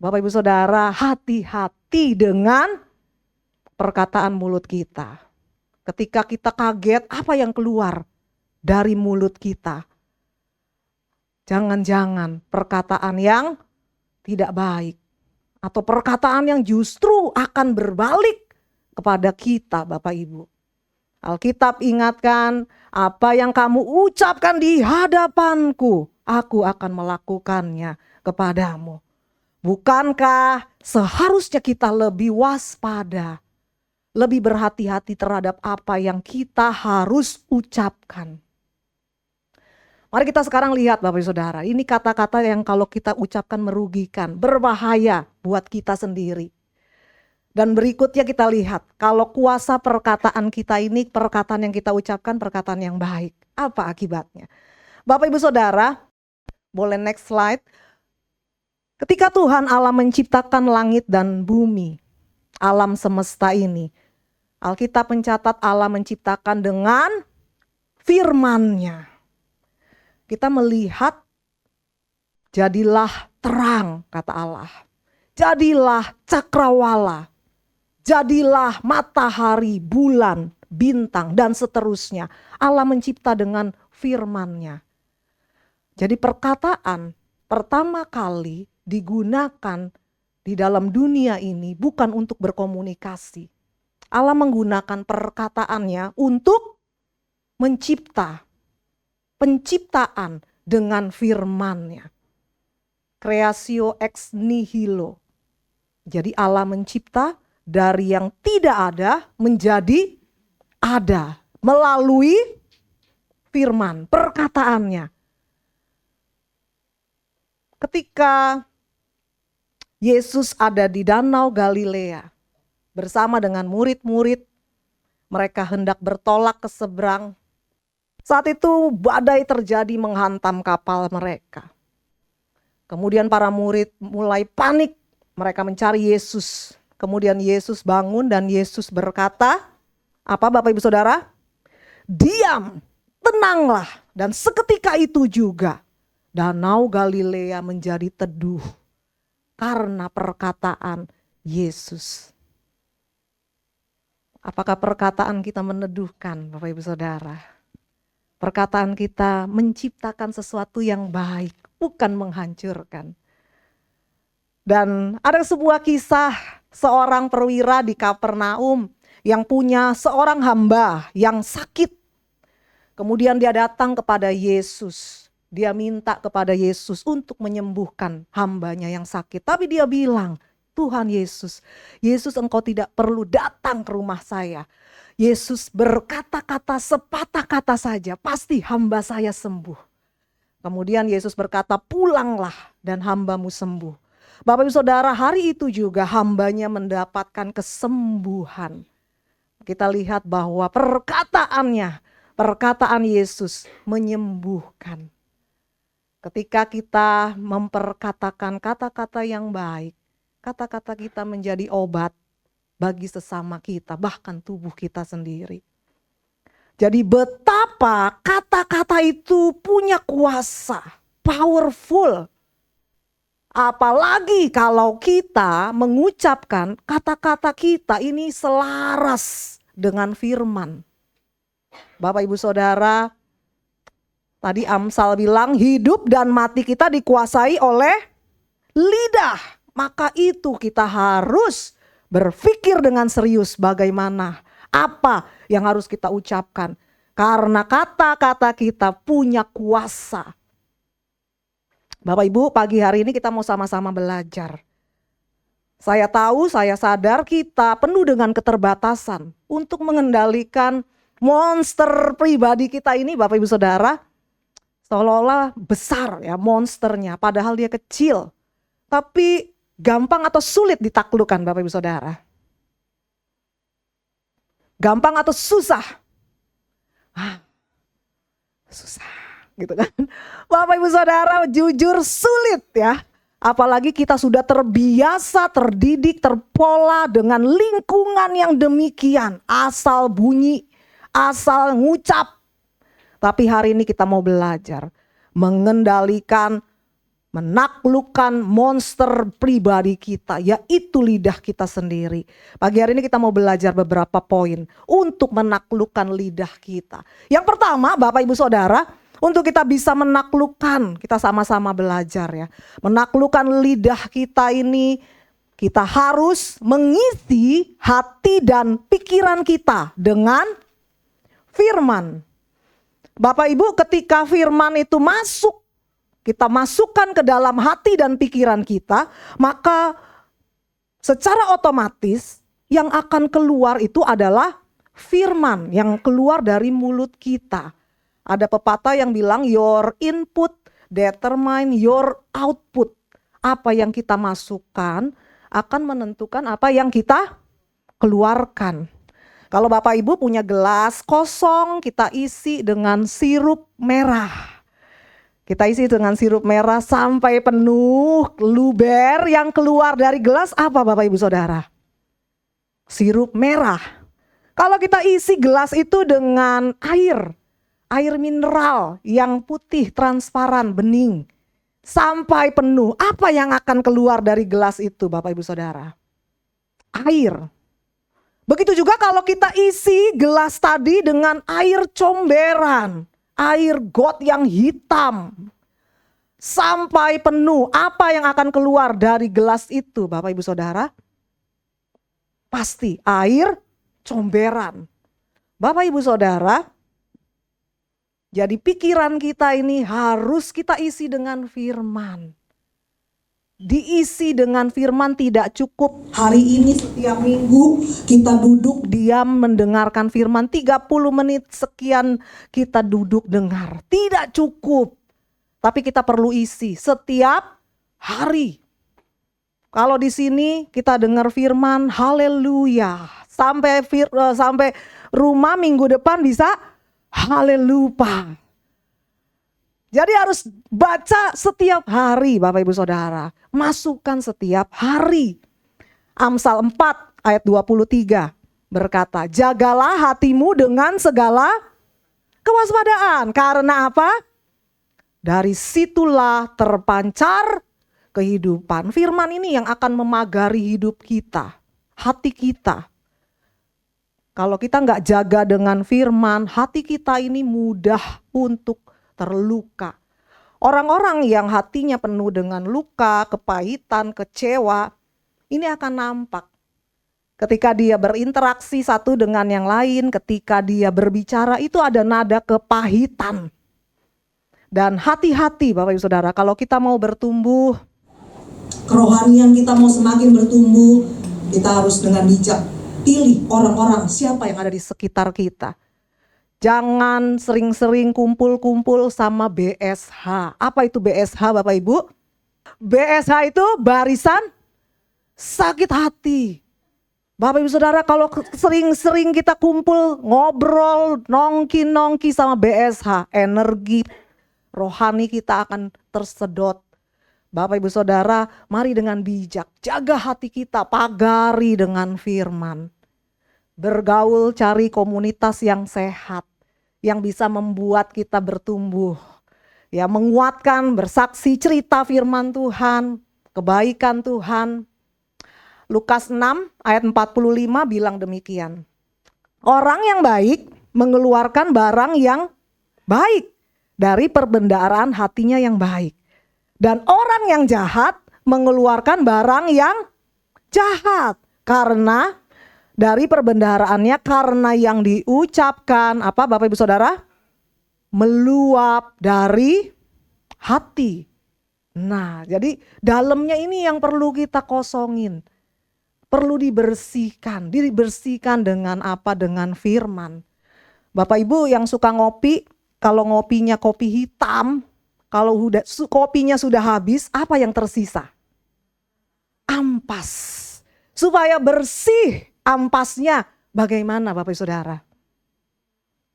Bapak Ibu Saudara, hati-hati dengan perkataan mulut kita. Ketika kita kaget apa yang keluar dari mulut kita. Jangan-jangan perkataan yang tidak baik. Atau perkataan yang justru akan berbalik kepada kita Bapak Ibu. Alkitab ingatkan, apa yang kamu ucapkan di hadapanku, aku akan melakukannya kepadamu. Bukankah seharusnya kita lebih waspada, lebih berhati-hati terhadap apa yang kita harus ucapkan? Mari kita sekarang lihat Bapak Ibu Saudara, ini kata-kata yang kalau kita ucapkan merugikan, berbahaya buat kita sendiri. Dan berikutnya kita lihat, kalau kuasa perkataan kita ini, perkataan yang kita ucapkan, perkataan yang baik. Apa akibatnya? Bapak Ibu Saudara, boleh next slide. Ketika Tuhan Allah menciptakan langit dan bumi, alam semesta ini, Alkitab mencatat Allah menciptakan dengan firman-Nya. Kita melihat, jadilah terang, kata Allah. Jadilah cakrawala, jadilah matahari, bulan, bintang, dan seterusnya. Allah mencipta dengan firman-Nya. Jadi perkataan pertama kali digunakan di dalam dunia ini bukan untuk berkomunikasi. Allah menggunakan perkataannya untuk mencipta, penciptaan dengan firman-Nya. Creatio ex nihilo. Jadi Allah mencipta dari yang tidak ada menjadi ada melalui firman, perkataannya. Ketika Yesus ada di Danau Galilea bersama dengan murid-murid, mereka hendak bertolak ke seberang. Saat itu badai terjadi menghantam kapal mereka. Kemudian para murid mulai panik, mereka mencari Yesus. Kemudian Yesus bangun dan Yesus berkata, apa Bapak Ibu Saudara? Diam, tenanglah. Dan seketika itu juga Danau Galilea menjadi teduh karena perkataan Yesus. Apakah perkataan kita meneduhkan, Bapak Ibu Saudara? Perkataan kita menciptakan sesuatu yang baik, bukan menghancurkan. Dan ada sebuah kisah seorang perwira di Kapernaum yang punya seorang hamba yang sakit. Kemudian dia datang kepada Yesus. Dia minta kepada Yesus untuk menyembuhkan hambanya yang sakit. Tapi dia bilang, Tuhan Yesus, Yesus engkau tidak perlu datang ke rumah saya. Yesus berkata-kata sepatah kata saja, pasti hamba saya sembuh. Kemudian Yesus berkata, pulanglah dan hambamu sembuh. Bapak Ibu Saudara, hari itu juga hambanya mendapatkan kesembuhan. Kita lihat bahwa perkataan Yesus menyembuhkan. Ketika kita memperkatakan kata-kata yang baik, kata-kata kita menjadi obat bagi sesama kita, bahkan tubuh kita sendiri. Jadi betapa kata-kata itu punya kuasa, powerful. Apalagi kalau kita mengucapkan kata-kata kita ini selaras dengan firman. Bapak Ibu Saudara, tadi Amsal bilang hidup dan mati kita dikuasai oleh lidah. Maka itu kita harus berpikir dengan serius bagaimana, apa yang harus kita ucapkan. Karena kata-kata kita punya kuasa. Bapak Ibu, pagi hari ini kita mau sama-sama belajar. Saya tahu, saya sadar kita penuh dengan keterbatasan untuk mengendalikan monster pribadi kita ini, Bapak Ibu Saudara. Seolah-olah besar ya monsternya, padahal dia kecil. Tapi gampang atau sulit ditaklukkan Bapak Ibu Saudara? Gampang atau susah? Susah gitu kan. Bapak Ibu Saudara, jujur sulit ya. Apalagi kita sudah terbiasa, terdidik, terpola dengan lingkungan yang demikian. Asal bunyi, asal ngucap. Tapi hari ini kita mau belajar mengendalikan, menaklukkan monster pribadi kita, yaitu lidah kita sendiri. Pagi hari ini kita mau belajar beberapa poin untuk menaklukkan lidah kita. Yang pertama, Bapak Ibu Saudara, untuk kita bisa menaklukkan, kita sama-sama belajar ya. Menaklukkan lidah kita ini, kita harus mengisi hati dan pikiran kita dengan firman. Bapak Ibu, ketika firman itu masuk, kita masukkan ke dalam hati dan pikiran kita, maka secara otomatis yang akan keluar itu adalah firman yang keluar dari mulut kita. Ada pepatah yang bilang your input determine your output. Apa yang kita masukkan akan menentukan apa yang kita keluarkan. Kalau Bapak Ibu punya gelas kosong, kita isi dengan sirup merah. Kita isi dengan sirup merah sampai penuh, luber yang keluar dari gelas apa Bapak Ibu Saudara? Sirup merah. Kalau kita isi gelas itu dengan air mineral yang putih, transparan, bening. sampai penuh. Apa yang akan keluar dari gelas itu Bapak Ibu Saudara? Air. Begitu juga kalau kita isi gelas tadi dengan air comberan, air got yang hitam. Sampai penuh, apa yang akan keluar dari gelas itu Bapak Ibu Saudara? Pasti air comberan. Bapak Ibu Saudara, jadi pikiran kita ini harus kita isi dengan firman. Diisi dengan firman tidak cukup. Hari ini setiap minggu kita duduk diam mendengarkan firman 30 menit sekian kita duduk dengar. Tidak cukup. Tapi kita perlu isi setiap hari. Kalau di sini kita dengar firman, haleluya. Sampai rumah minggu depan bisa haleluya. Jadi harus baca setiap hari Bapak Ibu Saudara. Masukkan setiap hari. Amsal 4 ayat 23 berkata, jagalah hatimu dengan segala kewaspadaan. Karena apa? Dari situlah terpancar kehidupan. Firman ini yang akan memagari hidup kita, hati kita. Kalau kita nggak jaga dengan firman, hati kita ini mudah untuk terluka. Orang-orang yang hatinya penuh dengan luka, kepahitan, kecewa, ini akan nampak. Ketika dia berinteraksi satu dengan yang lain, ketika dia berbicara itu ada nada kepahitan. Dan hati-hati Bapak Ibu Saudara, kalau kita mau bertumbuh, kerohanian kita mau semakin bertumbuh, kita harus dengan bijak pilih orang-orang siapa yang ada di sekitar kita. Jangan sering-sering kumpul-kumpul sama BSH. Apa itu BSH Bapak Ibu? BSH itu barisan sakit hati. Bapak Ibu Saudara, kalau sering-sering kita kumpul, ngobrol, nongki-nongki sama BSH, energi rohani kita akan tersedot. Bapak Ibu Saudara, mari dengan bijak, jaga hati kita, pagari dengan firman. Bergaul, cari komunitas yang sehat, yang bisa membuat kita bertumbuh. Ya, menguatkan, bersaksi cerita firman Tuhan, kebaikan Tuhan. Lukas 6 ayat 45 bilang demikian. Orang yang baik mengeluarkan barang yang baik dari perbendaharaan hatinya yang baik. Dan orang yang jahat mengeluarkan barang yang jahat. Karena dari perbendaharaannya, karena yang diucapkan, apa Bapak Ibu Saudara? Meluap dari hati. Nah, jadi dalamnya ini yang perlu kita kosongin. Perlu dibersihkan. Dibersihkan dengan apa? Dengan firman. Bapak Ibu yang suka ngopi, kalau ngopinya kopi hitam, kalau kopinya sudah habis, apa yang tersisa? Ampas. Supaya bersih ampasnya, bagaimana Bapak Ibu Saudara?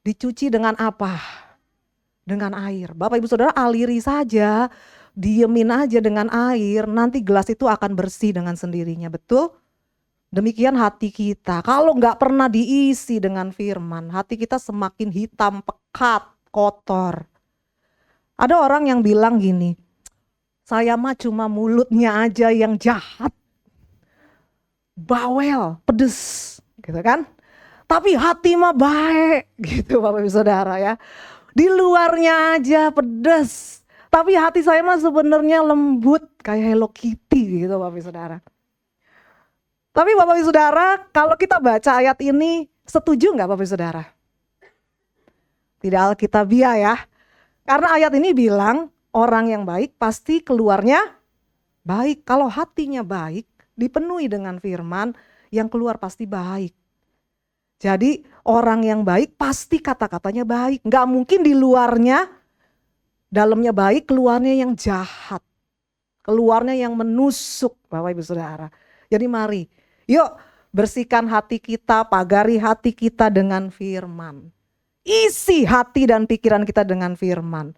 Dicuci dengan apa? Dengan air. Bapak Ibu Saudara aliri saja, diemin aja dengan air, nanti gelas itu akan bersih dengan sendirinya, betul? Demikian hati kita. Kalau nggak pernah diisi dengan firman, hati kita semakin hitam, pekat, kotor. Ada orang yang bilang gini, saya mah cuma mulutnya aja yang jahat, bawel, pedes, gitu kan? Tapi hati mah baik, gitu Bapak Ibu Saudara ya. Di luarnya aja pedes, tapi hati saya mah sebenarnya lembut kayak Hello Kitty, gitu Bapak Ibu Saudara. Tapi Bapak Ibu Saudara, kalau kita baca ayat ini, setuju nggak Bapak Ibu Saudara? Tidak alkitabiah ya. Karena ayat ini bilang orang yang baik pasti keluarnya baik. Kalau hatinya baik, dipenuhi dengan firman, yang keluar pasti baik. Jadi orang yang baik pasti kata-katanya baik. Nggak mungkin di luarnya, dalamnya baik, keluarnya yang jahat. Keluarnya yang menusuk Bapak Ibu Saudara. Jadi mari, yuk bersihkan hati kita, pagari hati kita dengan firman. Isi hati dan pikiran kita dengan firman.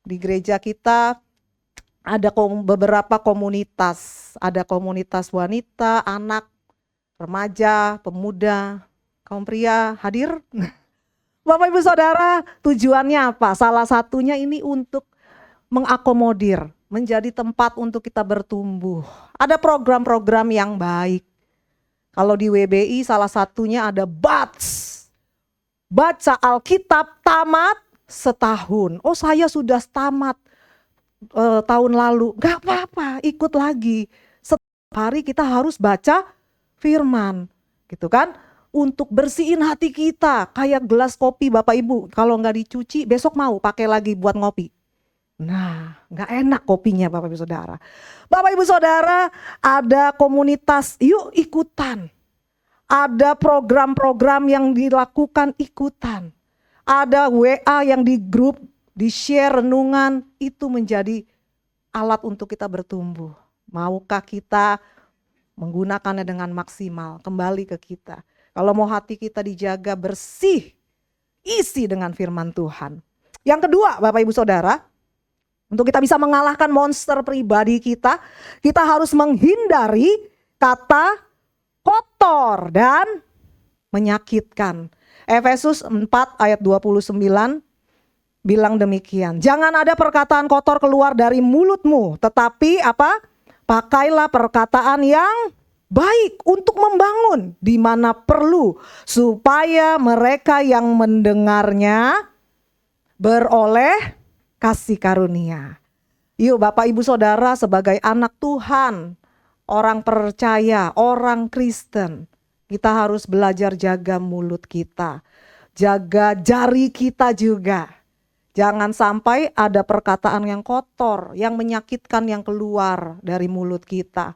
Di gereja kita ada beberapa komunitas. Ada komunitas wanita, anak, remaja, pemuda, kaum pria hadir. Bapak Ibu Saudara, tujuannya apa? Salah satunya ini untuk mengakomodir, menjadi tempat untuk kita bertumbuh. Ada program-program yang baik. Kalau di WBI salah satunya ada BATS. Baca Alkitab tamat setahun. Oh, saya sudah tamat tahun lalu. Gak apa-apa, ikut lagi. Setiap hari kita harus baca firman, gitu kan? Untuk bersihin hati kita. Kayak gelas kopi Bapak Ibu, kalau nggak dicuci besok mau pakai lagi buat ngopi. Nah, nggak enak kopinya Bapak Ibu Saudara. Bapak Ibu Saudara, ada komunitas, yuk ikutan. Ada program-program yang dilakukan ikutan. Ada WA yang di grup, di share renungan, itu menjadi alat untuk kita bertumbuh. Maukah kita menggunakannya dengan maksimal, kembali ke kita. Kalau mau hati kita dijaga bersih, isi dengan firman Tuhan. Yang kedua Bapak Ibu Saudara, untuk kita bisa mengalahkan monster pribadi kita harus menghindari kata kotor dan menyakitkan. Efesus 4 ayat 29 bilang demikian. Jangan ada perkataan kotor keluar dari mulutmu, tetapi apa? Pakailah perkataan yang baik untuk membangun di mana perlu, supaya mereka yang mendengarnya beroleh kasih karunia. Yuk Bapak Ibu Saudara, sebagai anak Tuhan, orang percaya, orang Kristen, kita harus belajar jaga mulut kita, jaga jari kita juga. Jangan sampai ada perkataan yang kotor, yang menyakitkan yang keluar dari mulut kita.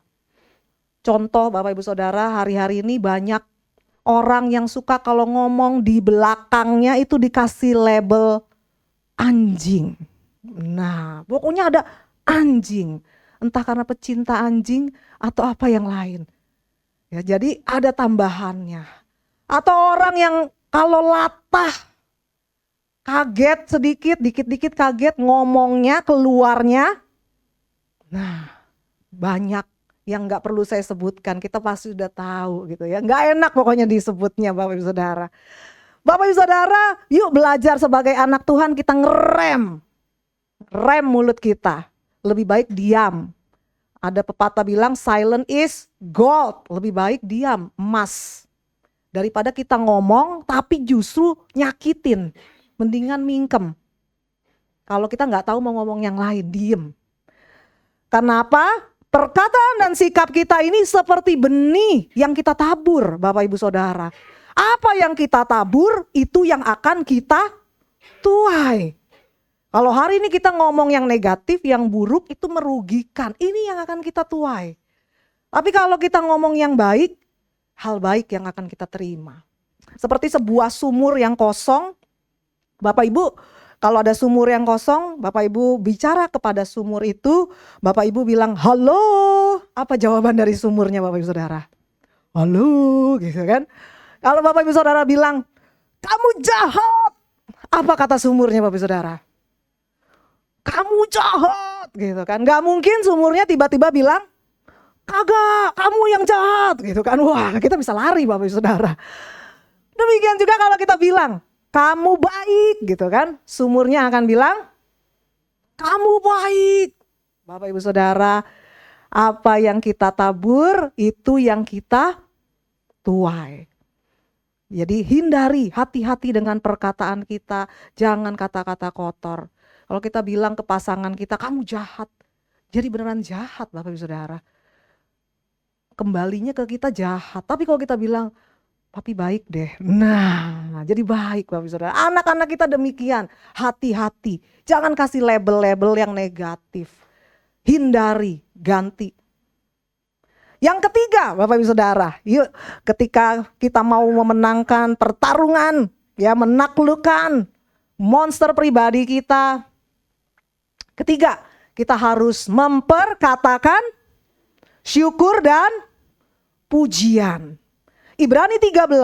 Contoh Bapak Ibu Saudara, hari-hari ini banyak orang yang suka kalau ngomong di belakangnya itu dikasih label anjing. Nah, pokoknya ada anjing. Entah karena pecinta anjing atau apa yang lain. Ya, jadi ada tambahannya. Atau orang yang kalau latah, kaget sedikit, dikit-dikit kaget ngomongnya, keluarnya. Nah, banyak yang gak perlu saya sebutkan, kita pasti sudah tahu gitu ya. Gak enak pokoknya disebutnya Bapak Ibu Saudara. Bapak Ibu Saudara, yuk belajar sebagai anak Tuhan kita ngerem mulut kita. Lebih baik diam. Ada pepatah bilang silent is gold. Lebih baik diam, emas. Daripada kita ngomong tapi justru nyakitin. Mendingan mingkem. Kalau kita gak tahu mau ngomong yang lain, diem. Kenapa? Perkataan dan sikap kita ini seperti benih yang kita tabur Bapak Ibu Saudara. Apa yang kita tabur itu yang akan kita tuai. Kalau hari ini kita ngomong yang negatif, yang buruk itu merugikan. Ini yang akan kita tuai. Tapi kalau kita ngomong yang baik, hal baik yang akan kita terima. Seperti sebuah sumur yang kosong. Bapak Ibu, kalau ada sumur yang kosong, Bapak Ibu bicara kepada sumur itu, Bapak Ibu bilang, halo. Apa jawaban dari sumurnya Bapak Ibu Saudara? Halo, gitu kan. Kalau Bapak Ibu Saudara bilang, kamu jahat. Apa kata sumurnya Bapak Ibu Saudara? Kamu jahat, gitu kan. Gak mungkin sumurnya tiba-tiba bilang, kagak, kamu yang jahat, gitu kan. Wah, kita bisa lari Bapak Ibu Saudara. Demikian juga kalau kita bilang, kamu baik, gitu kan. Sumurnya akan bilang, kamu baik. Bapak Ibu Saudara, apa yang kita tabur, itu yang kita tuai. Jadi hindari, hati-hati dengan perkataan kita, jangan kata-kata kotor. Kalau kita bilang ke pasangan kita, kamu jahat. Jadi beneran jahat Bapak Ibu Saudara. Kembalinya ke kita jahat. Tapi kalau kita bilang, papi baik deh. Nah, jadi baik Bapak Ibu Saudara. Anak-anak kita demikian, hati-hati. Jangan kasih label-label yang negatif. Hindari, ganti. Yang ketiga Bapak Ibu Saudara, yuk ketika kita mau memenangkan pertarungan, ya menaklukkan monster pribadi kita. Ketiga, kita harus memperkatakan syukur dan pujian. Ibrani 13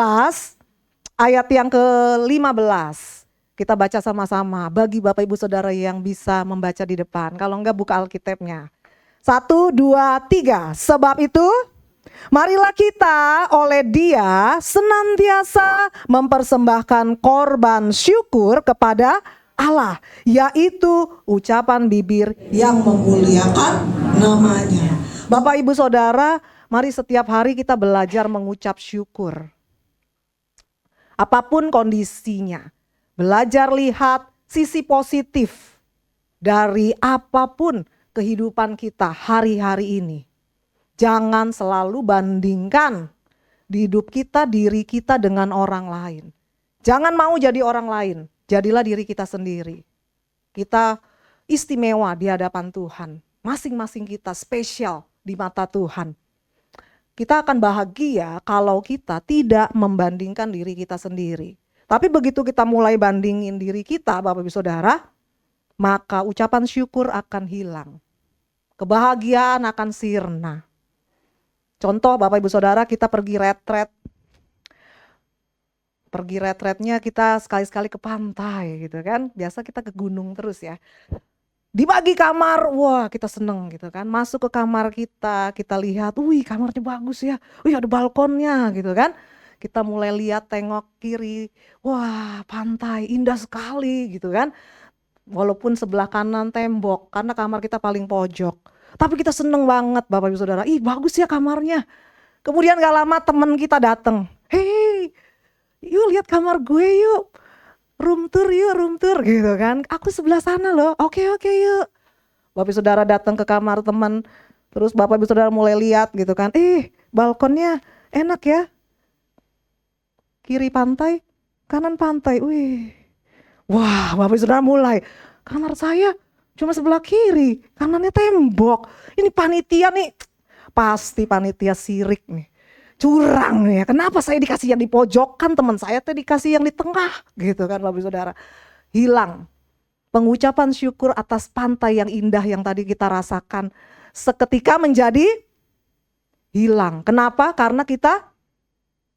ayat yang ke-15. Kita baca sama-sama bagi Bapak Ibu Saudara yang bisa membaca di depan. Kalau enggak buka Alkitabnya. 1, 2, 3. Sebab itu marilah kita oleh Dia senantiasa mempersembahkan korban syukur kepada Allah, yaitu ucapan bibir yang memuliakan namanya. Bapak Ibu Saudara, mari setiap hari kita belajar mengucap syukur. Apapun kondisinya, belajar lihat sisi positif dari apapun kehidupan kita hari-hari ini. Jangan selalu bandingkan di hidup kita, diri kita dengan orang lain. Jangan mau jadi orang lain, jadilah diri kita sendiri. Kita istimewa di hadapan Tuhan. Masing-masing kita spesial di mata Tuhan. Kita akan bahagia kalau kita tidak membandingkan diri kita sendiri. Tapi begitu kita mulai bandingin diri kita, Bapak Ibu Saudara, maka ucapan syukur akan hilang. Kebahagiaan akan sirna. Contoh Bapak Ibu Saudara, kita pergi retret. Pergi retretnya kita sekali-sekali ke pantai gitu kan. Biasa kita ke gunung terus ya. Dibagi kamar, wah kita seneng gitu kan. Masuk ke kamar kita lihat, wih kamarnya bagus ya. Wih ada balkonnya gitu kan. Kita mulai lihat, tengok kiri, wah pantai indah sekali gitu kan. Walaupun sebelah kanan tembok, karena kamar kita paling pojok. Tapi kita seneng banget Bapak Ibu Saudara, ih bagus ya kamarnya. Kemudian gak lama temen kita datang, hei yuk lihat kamar gue yuk. Room tour gitu kan. Aku sebelah sana loh. Oke yuk. Bapak Ibu Saudara datang ke kamar teman. Terus Bapak Ibu Saudara mulai lihat gitu kan. Balkonnya enak ya. Kiri pantai, kanan pantai. Wih. Wah, Bapak Ibu Saudara mulai. Kamar saya cuma sebelah kiri, kanannya tembok. Ini panitia nih. Pasti panitia sirik nih. Curang nih ya, kenapa saya dikasih yang di pojokan, teman saya tuh dikasih yang di tengah gitu kan Bapak Saudara. Hilang pengucapan syukur atas pantai yang indah yang tadi kita rasakan seketika menjadi hilang. Kenapa? Karena kita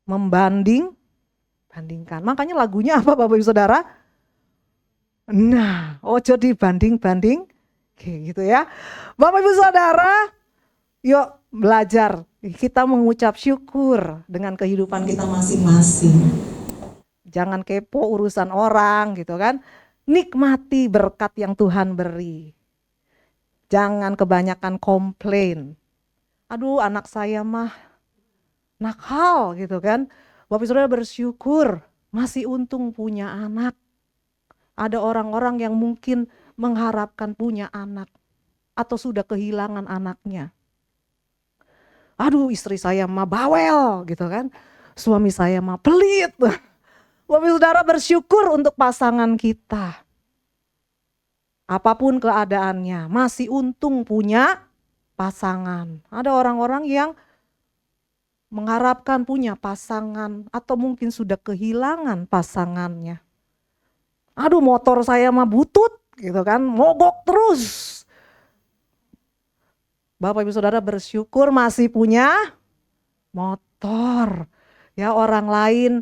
membandingkan. Makanya lagunya apa Bapak Ibu Saudara? Nah, ojo dibanding-banding kayak gitu ya. Bapak Ibu Saudara, yuk belajar kita mengucap syukur dengan kehidupan kita masing-masing. Jangan kepo urusan orang gitu kan. Nikmati berkat yang Tuhan beri. Jangan kebanyakan komplain. Aduh anak saya mah nakal gitu kan. Bapak Saudara bersyukur masih untung punya anak. Ada orang-orang yang mungkin mengharapkan punya anak atau sudah kehilangan anaknya. Aduh istri saya mah bawel gitu kan. Suami saya mah pelit. Bapak Saudara bersyukur untuk pasangan kita. Apapun keadaannya masih untung punya pasangan. Ada orang-orang yang mengharapkan punya pasangan atau mungkin sudah kehilangan pasangannya. Aduh motor saya mah butut gitu kan. Mogok terus. Bapak Ibu Saudara bersyukur masih punya motor. Ya orang lain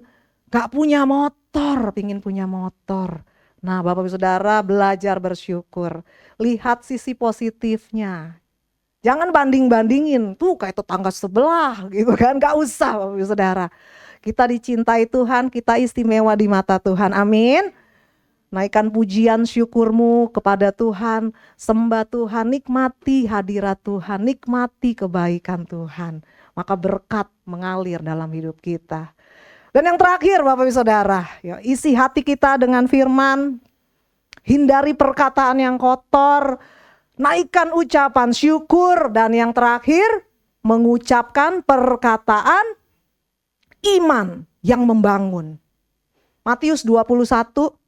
gak punya motor, pingin punya motor. Nah Bapak Ibu Saudara belajar bersyukur. Lihat sisi positifnya. Jangan banding-bandingin, tuh kayak tetangga sebelah gitu kan. Gak usah Bapak Ibu Saudara. Kita dicintai Tuhan, kita istimewa di mata Tuhan, amin. Naikkan pujian syukurmu kepada Tuhan, sembah Tuhan, nikmati hadirat Tuhan, nikmati kebaikan Tuhan. Maka berkat mengalir dalam hidup kita. Dan yang terakhir Bapak Ibu Saudara, ya, isi hati kita dengan firman, hindari perkataan yang kotor, naikkan ucapan syukur, dan yang terakhir mengucapkan perkataan iman yang membangun. Matius 21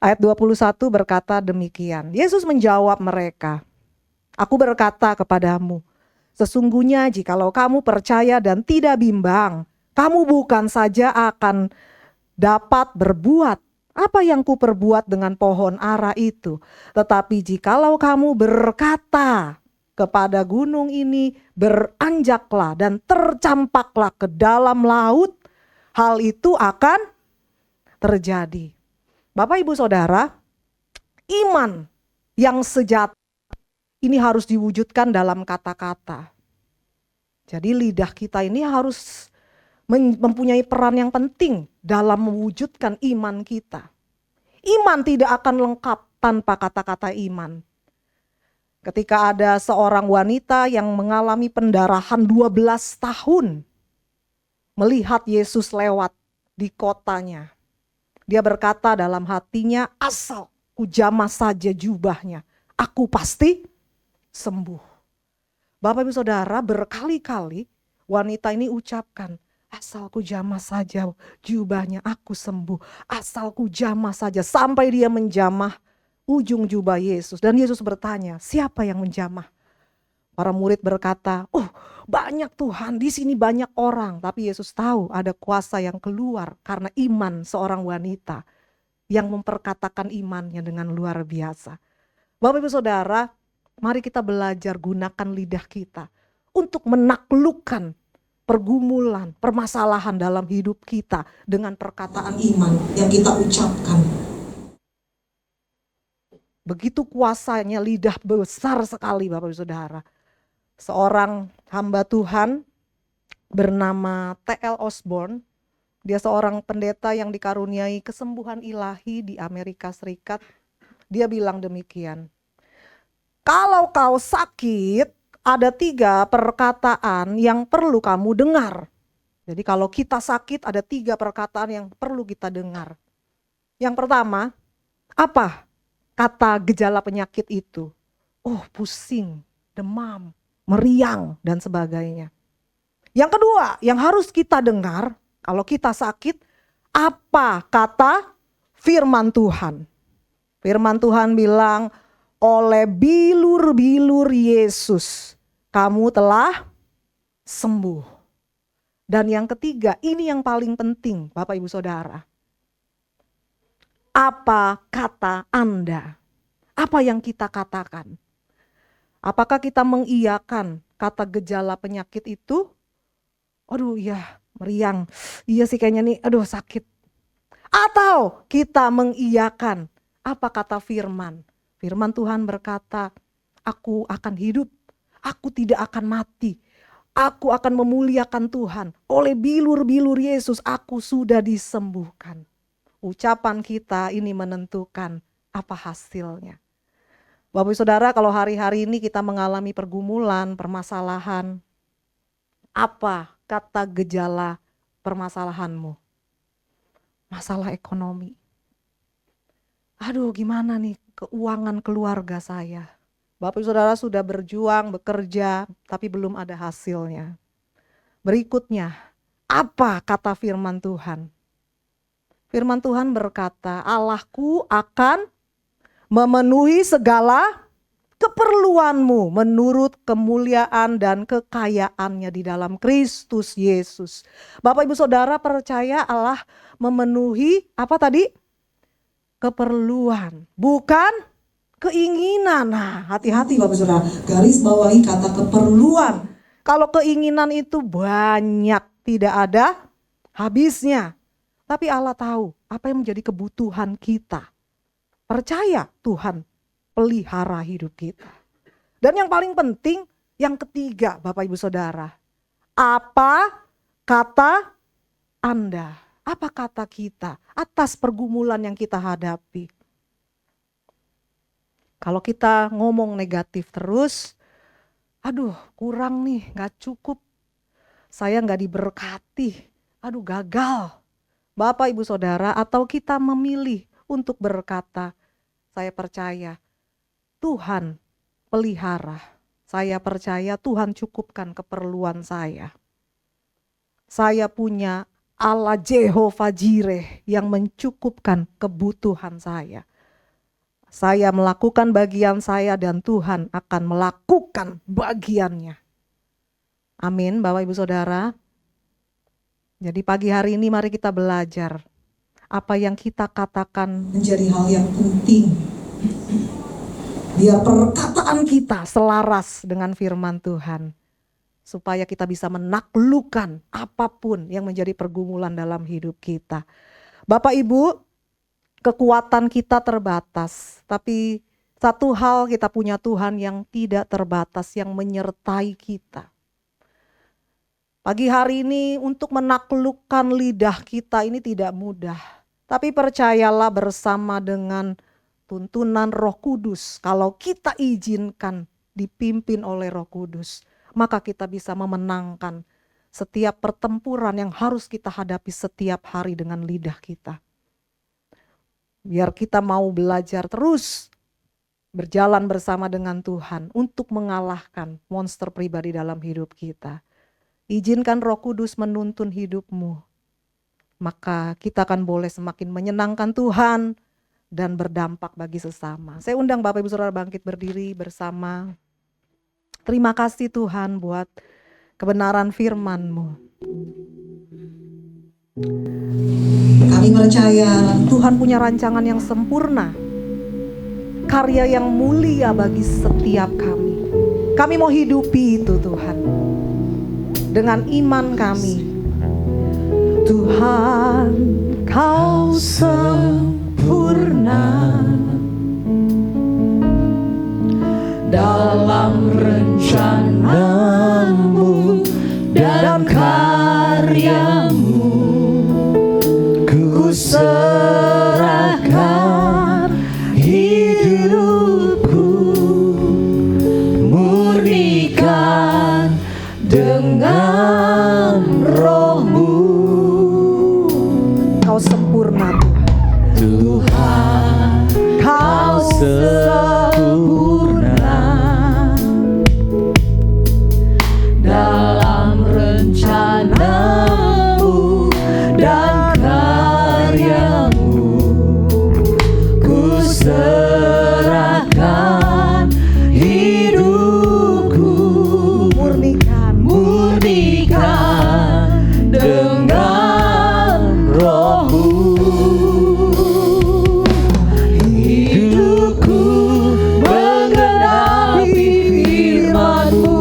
ayat 21 berkata demikian. Yesus menjawab mereka, aku berkata kepadamu, sesungguhnya jikalau kamu percaya dan tidak bimbang, kamu bukan saja akan dapat berbuat apa yang kuperbuat dengan pohon ara itu, tetapi jikalau kamu berkata kepada gunung ini, beranjaklah dan tercampaklah ke dalam laut, hal itu akan terjadi. Bapak Ibu Saudara, iman yang sejati ini harus diwujudkan dalam kata-kata. Jadi lidah kita ini harus mempunyai peran yang penting dalam mewujudkan iman kita. Iman tidak akan lengkap tanpa kata-kata iman. Ketika ada seorang wanita yang mengalami pendarahan 12 tahun, melihat Yesus lewat di kotanya, dia berkata dalam hatinya, asal ku jamah saja jubahnya, aku pasti sembuh. Bapak Ibu Saudara, berkali-kali wanita ini ucapkan, asal ku jamah saja jubahnya, aku sembuh. Asal ku jamah saja, sampai dia menjamah ujung jubah Yesus. Dan Yesus bertanya, siapa yang menjamah? Para murid berkata, oh banyak Tuhan, di sini banyak orang. Tapi Yesus tahu ada kuasa yang keluar karena iman seorang wanita yang memperkatakan imannya dengan luar biasa. Bapak Ibu Saudara, mari kita belajar gunakan lidah kita untuk menaklukkan pergumulan, permasalahan dalam hidup kita dengan perkataan iman yang kita ucapkan. Begitu kuasanya lidah, besar sekali Bapak Ibu Saudara. Seorang hamba Tuhan bernama T.L. Osborne, dia seorang pendeta yang dikaruniai kesembuhan ilahi di Amerika Serikat. Dia bilang demikian, kalau kau sakit, ada 3 perkataan yang perlu kamu dengar. Jadi kalau kita sakit, ada 3 perkataan yang perlu kita dengar. Yang pertama, apa kata gejala penyakit itu? Oh, pusing, demam, meriang, dan sebagainya. Yang kedua, yang harus kita dengar kalau kita sakit, apa kata firman Tuhan? Firman Tuhan bilang, oleh bilur-bilur Yesus, kamu telah sembuh. Dan yang ketiga, ini yang paling penting Bapak Ibu Saudara. Apa kata Anda? Apa yang kita katakan? Apakah kita mengiyakan kata gejala penyakit itu? Aduh ya meriang, iya sih kayaknya nih, aduh sakit. Atau kita mengiyakan apa kata firman? Firman Tuhan berkata, aku akan hidup, aku tidak akan mati. Aku akan memuliakan Tuhan. Oleh bilur-bilur Yesus aku sudah disembuhkan. Ucapan kita ini menentukan apa hasilnya. Bapak Ibu Saudara, kalau hari-hari ini kita mengalami pergumulan, permasalahan, apa kata gejala permasalahanmu? Masalah ekonomi. Aduh gimana nih keuangan keluarga saya. Bapak Ibu Saudara sudah berjuang, bekerja, tapi belum ada hasilnya. Berikutnya, apa kata firman Tuhan? Firman Tuhan berkata, Allahku akan memenuhi segala keperluanmu menurut kemuliaan dan kekayaannya di dalam Kristus Yesus. Bapak Ibu Saudara percaya Allah memenuhi apa tadi? Keperluan, bukan keinginan. Nah, hati-hati Bapak Saudara, garis bawahi kata keperluan. Kalau keinginan itu banyak, tidak ada habisnya. Tapi Allah tahu apa yang menjadi kebutuhan kita. Percaya Tuhan pelihara hidup kita. Dan yang paling penting, yang ketiga Bapak Ibu Saudara. Apa kata Anda? Apa kata kita atas pergumulan yang kita hadapi? Kalau kita ngomong negatif terus, aduh kurang nih, gak cukup. Saya gak diberkati, aduh gagal. Bapak Ibu Saudara, atau kita memilih untuk berkata, saya percaya Tuhan pelihara. Saya percaya Tuhan cukupkan keperluan saya. Saya punya Allah Jehovah Jireh yang mencukupkan kebutuhan saya. Saya melakukan bagian saya dan Tuhan akan melakukan bagiannya. Amin Bapak Ibu Saudara. Jadi pagi hari ini mari kita belajar apa yang kita katakan menjadi hal yang penting. Biar perkataan kita selaras dengan firman Tuhan. Supaya kita bisa menaklukkan apapun yang menjadi pergumulan dalam hidup kita. Bapak Ibu, kekuatan kita terbatas. Tapi satu hal, kita punya Tuhan yang tidak terbatas, yang menyertai kita. Pagi hari ini untuk menaklukkan lidah kita ini tidak mudah. Tapi percayalah bersama dengan tuntunan Roh Kudus, kalau kita izinkan dipimpin oleh Roh Kudus, maka kita bisa memenangkan setiap pertempuran yang harus kita hadapi setiap hari dengan lidah kita. Biar kita mau belajar terus berjalan bersama dengan Tuhan untuk mengalahkan monster pribadi dalam hidup kita. Izinkan Roh Kudus menuntun hidupmu, maka kita akan boleh semakin menyenangkan Tuhan dan berdampak bagi sesama. Saya undang Bapak Ibu Saudara bangkit berdiri bersama. Terima kasih Tuhan buat kebenaran firman-Mu. Kami percaya Tuhan punya rancangan yang sempurna, karya yang mulia bagi setiap kami. Kami mau hidupi itu Tuhan dengan iman kami. Tuhan, Kau sempurna dalam rencana-Mu dan karya-Mu. Ku serahkan hidupku, murnikan dengan Roh-Mu. Kau sempurna Tuhan, Kau sempurna dalam rencana-Mu dan karya-Mu. Ku serahkan hidupku, murnikan dengan Roh-Mu. Hidupku menggenapi firman-Mu,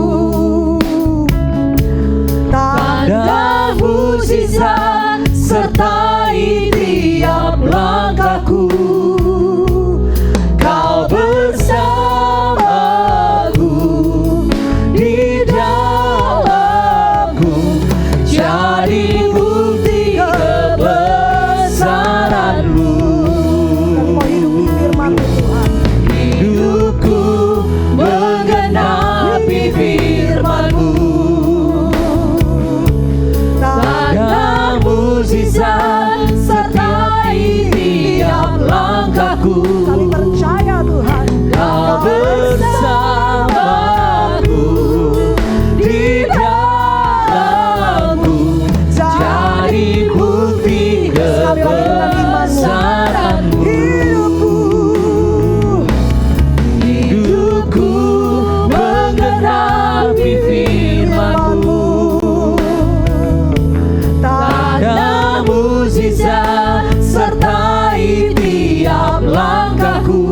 tanda mukjizat sertai tiap langkahku. Kau bersamaku di dalamku, jadi bukti kebesaran-Mu. Hidupku menggenapi firman-Mu, tanda mukjizat sertai tiap langkahku. Kami percaya Tuhan, Kau bersamaku di dalamku, jadi bukti kebesaran-Mu. Hidupku menggenapi firman-Mu, tanda mukjizat sertai tiap langkahku.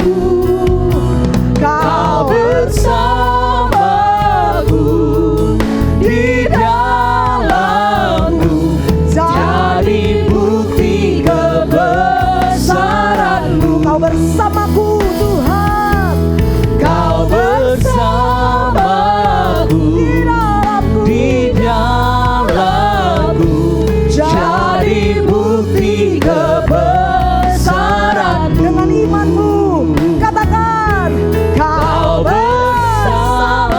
Kau bersamaku di dalamku, jadi bukti kebesaran-Mu. Kau bersamaku Tuhan, Kau bersamaku di dalamku, jadi bukti kebesaran-Mu. Dengan iman-Mu katakan, Kau bersamaku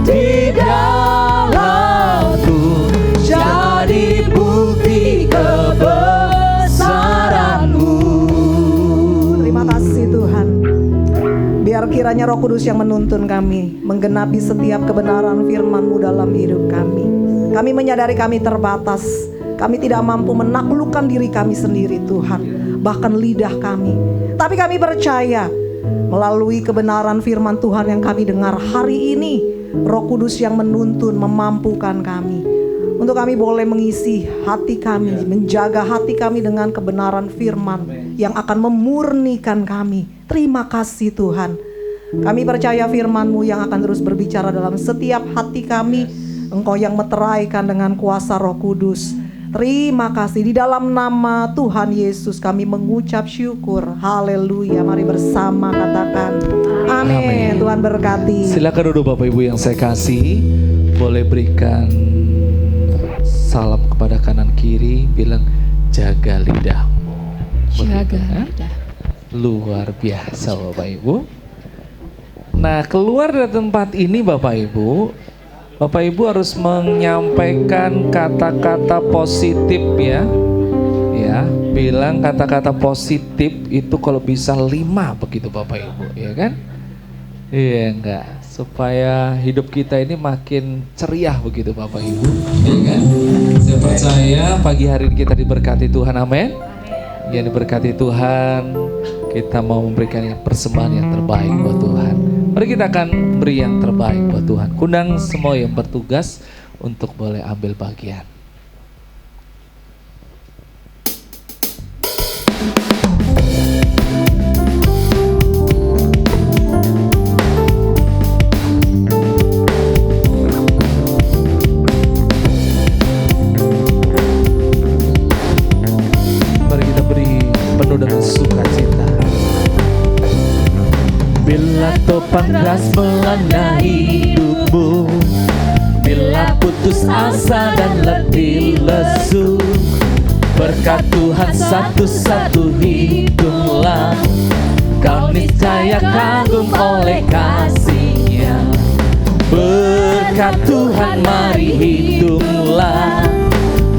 di dalamku, jadi bukti kebesaran-Mu. Terima kasih Tuhan. Biar kiranya Roh Kudus yang menuntun kami menggenapi setiap kebenaran firman-Mu dalam hidup kami. Kami menyadari kami terbatas. Kami tidak mampu menaklukkan diri kami sendiri Tuhan, bahkan lidah kami. Tapi kami percaya melalui kebenaran firman Tuhan yang kami dengar hari ini, Roh Kudus yang menuntun, memampukan kami untuk kami boleh mengisi hati kami, menjaga hati kami dengan kebenaran firman yang akan memurnikan kami. Terima kasih Tuhan. Kami percaya firman-Mu yang akan terus berbicara dalam setiap hati kami. Engkau yang meteraikan dengan kuasa Roh Kudus. Terima kasih, di dalam nama Tuhan Yesus kami mengucap syukur. Haleluya. Mari bersama katakan amin. Tuhan berkati. Silakan duduk Bapak Ibu yang saya kasih. Boleh berikan salam kepada kanan kiri, bilang jaga lidahmu. Jaga Begitu, kan? lidah. Luar biasa Bapak Ibu. Nah, keluar dari tempat ini Bapak Ibu harus menyampaikan kata-kata positif ya. Ya, bilang kata-kata positif itu kalau bisa 5 begitu Bapak Ibu, ya kan? Iya enggak, supaya hidup kita ini makin ceria begitu Bapak Ibu, ya kan? Saya percaya pagi hari ini kita diberkati Tuhan, amin. Ya, diberkati Tuhan, kita mau memberikan yang persembahan yang terbaik buat Tuhan. Mari kita akan beri yang terbaik buat Tuhan. Kundang semua yang bertugas untuk boleh ambil bagian. Mari kita beri penuh dengan sukacita. Bila topan keras melanda hidupmu, bila putus asa dan letih lesu, berkat Tuhan satu-satu hitunglah, kau niscaya kagum oleh kasih-Nya. Berkat Tuhan mari hitunglah,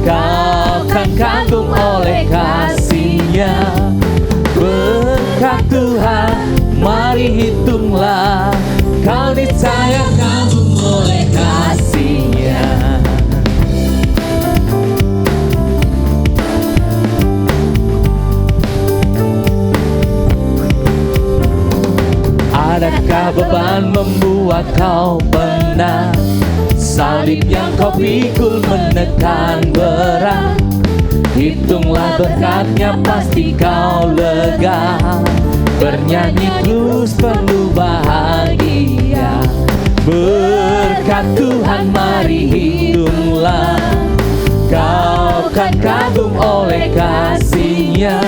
kau kan kagum oleh kasih-Nya. Berkat Tuhan mari hitunglah, kau niscaya kagum oleh kasih-Nya. Adakah beban membuat kau penat? Salib yang kau pikul menekan berat. Hitunglah berkatnya pasti kau lega. Bernyanyi terus penuh bahagia. Berkat Tuhan mari hitunglah, kau kan kagum oleh kasih-Nya.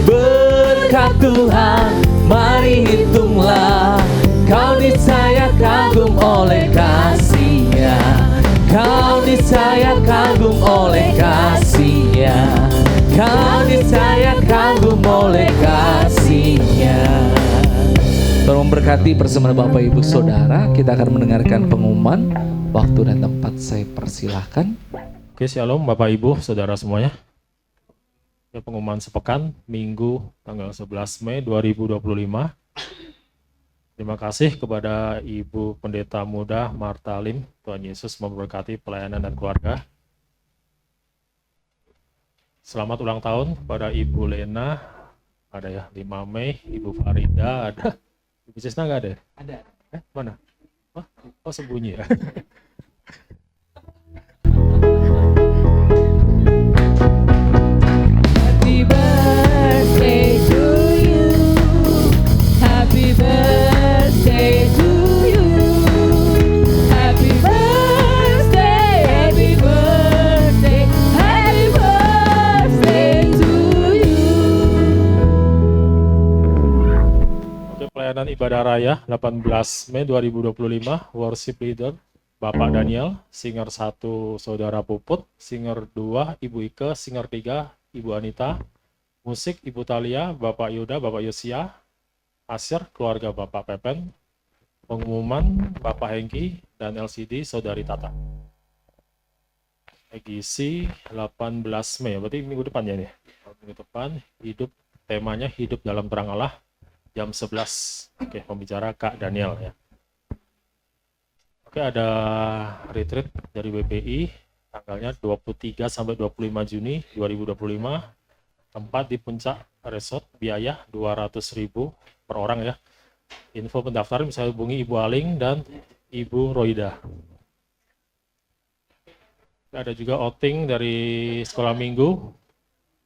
Berkat Tuhan mari hitunglah, kau niscaya kagum oleh kasih-Nya. Kau niscaya kagum oleh kasih-Nya. Kau niscaya kagum oleh kasih-Nya. Tolong berkati bersama Bapak Ibu Saudara. Kita akan mendengarkan pengumuman. Waktu dan tempat saya persilahkan. Oke, shalom Bapak Ibu Saudara semuanya. Ya, pengumuman sepekan Minggu tanggal 11 Mei 2025. Terima kasih kepada Ibu Pendeta Muda Marta Lim. Tuhan Yesus memberkati pelayanan dan keluarga. Selamat ulang tahun kepada Ibu Lena. Ada ya, 5 Mei. Ibu Farida ada. Ibu Cisna nggak ada? Ada. Mana? Oh sembunyi ya. Happy birthday to you. Happy birthday to you. Happy birthday, happy birthday, happy birthday to you. Oke, pelayanan ibadah raya 18 Mei 2025, worship leader Bapak Daniel, singer 1 Saudara Puput, singer 2 Ibu Ike, singer 3 Ibu Anita, musik Ibu Talia, Bapak Yuda, Bapak Yosia, Asyir, keluarga Bapak Pepen, pengumuman Bapak Hengki, dan LCD Saudari Tata. Edisi 18 Mei, berarti minggu depan ya nih. Minggu depan, temanya hidup dalam terang Allah, jam 11. Oke, pembicara Kak Daniel ya. Oke, ada retreat dari BPI, tanggalnya 23 sampai 25 Juni 2025. Tempat di Puncak Resort, biaya 200.000 per orang ya. Info pendaftaran bisa hubungi Ibu Aling dan Ibu Roida. Ada juga outing dari Sekolah Minggu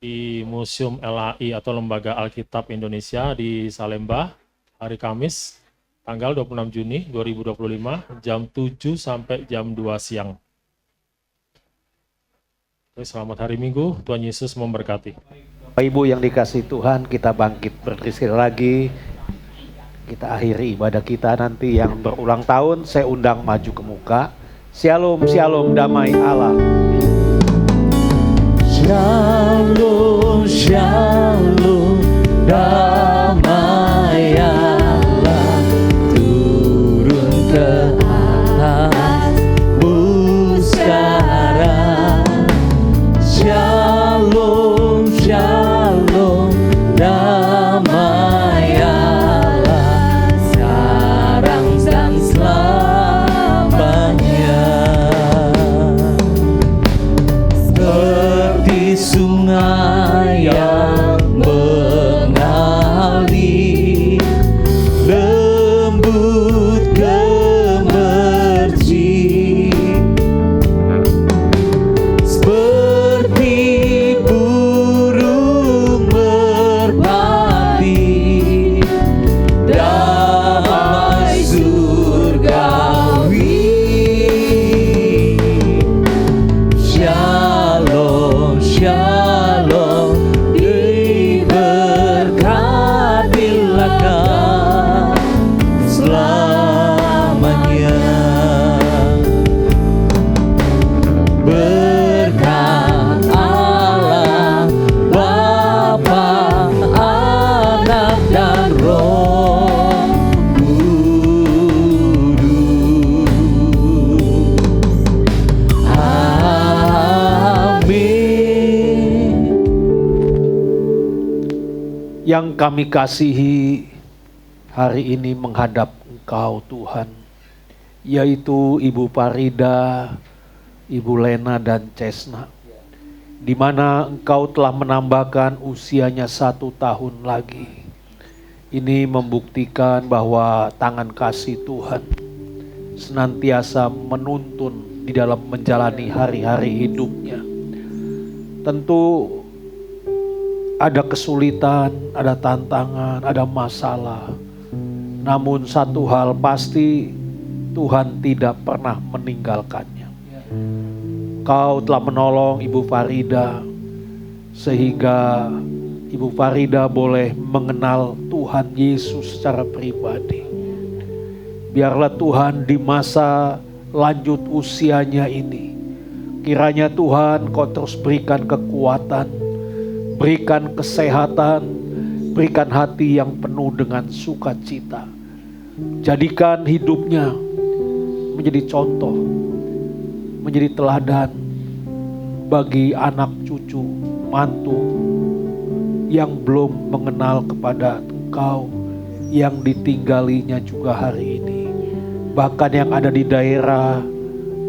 di Museum LAI atau Lembaga Alkitab Indonesia di Salemba, hari Kamis, tanggal 26 Juni 2025, jam 7 sampai jam 2 siang. Oke, selamat hari Minggu, Tuhan Yesus memberkati. Bapak Ibu yang dikasih Tuhan, kita bangkit berdiri sekali lagi. Kita akhiri ibadah kita nanti yang berulang tahun, saya undang maju ke muka. Shalom, shalom, damai Allah. Shalom. Shalom, shalom, damai Allah turun ke atasmu sekarang. Shalom, shalom, damai Allah sekarang dan selamanya. Seperti sungai yang mengalir, lembut gemercik, seperti burung merpati, damai surgawi. Shalom, shalom, diberkatilah kau selamanya. Berkat Allah Bapa, Anak dan Roh Kudus. Amin. Yang kami kasihi, hari ini menghadap Engkau Tuhan, yaitu Ibu Farida, Ibu Lena dan Cesna, di mana Engkau telah menambahkan usianya 1 tahun lagi. Ini membuktikan bahwa tangan kasih Tuhan senantiasa menuntun di dalam menjalani hari-hari hidupnya. Tentu ada kesulitan, ada tantangan, ada masalah. Namun satu hal pasti, Tuhan tidak pernah meninggalkannya. Kau telah menolong Ibu Farida sehingga Ibu Farida boleh mengenal Tuhan Yesus secara pribadi. Biarlah Tuhan di masa lanjut usianya ini, kiranya Tuhan Kau terus berikan kekuatan, berikan kesehatan, berikan hati yang penuh dengan sukacita. Jadikan hidupnya menjadi contoh, menjadi teladan bagi anak cucu, mantu yang belum mengenal kepada Engkau, yang ditinggalinya juga hari ini. Bahkan yang ada di daerah,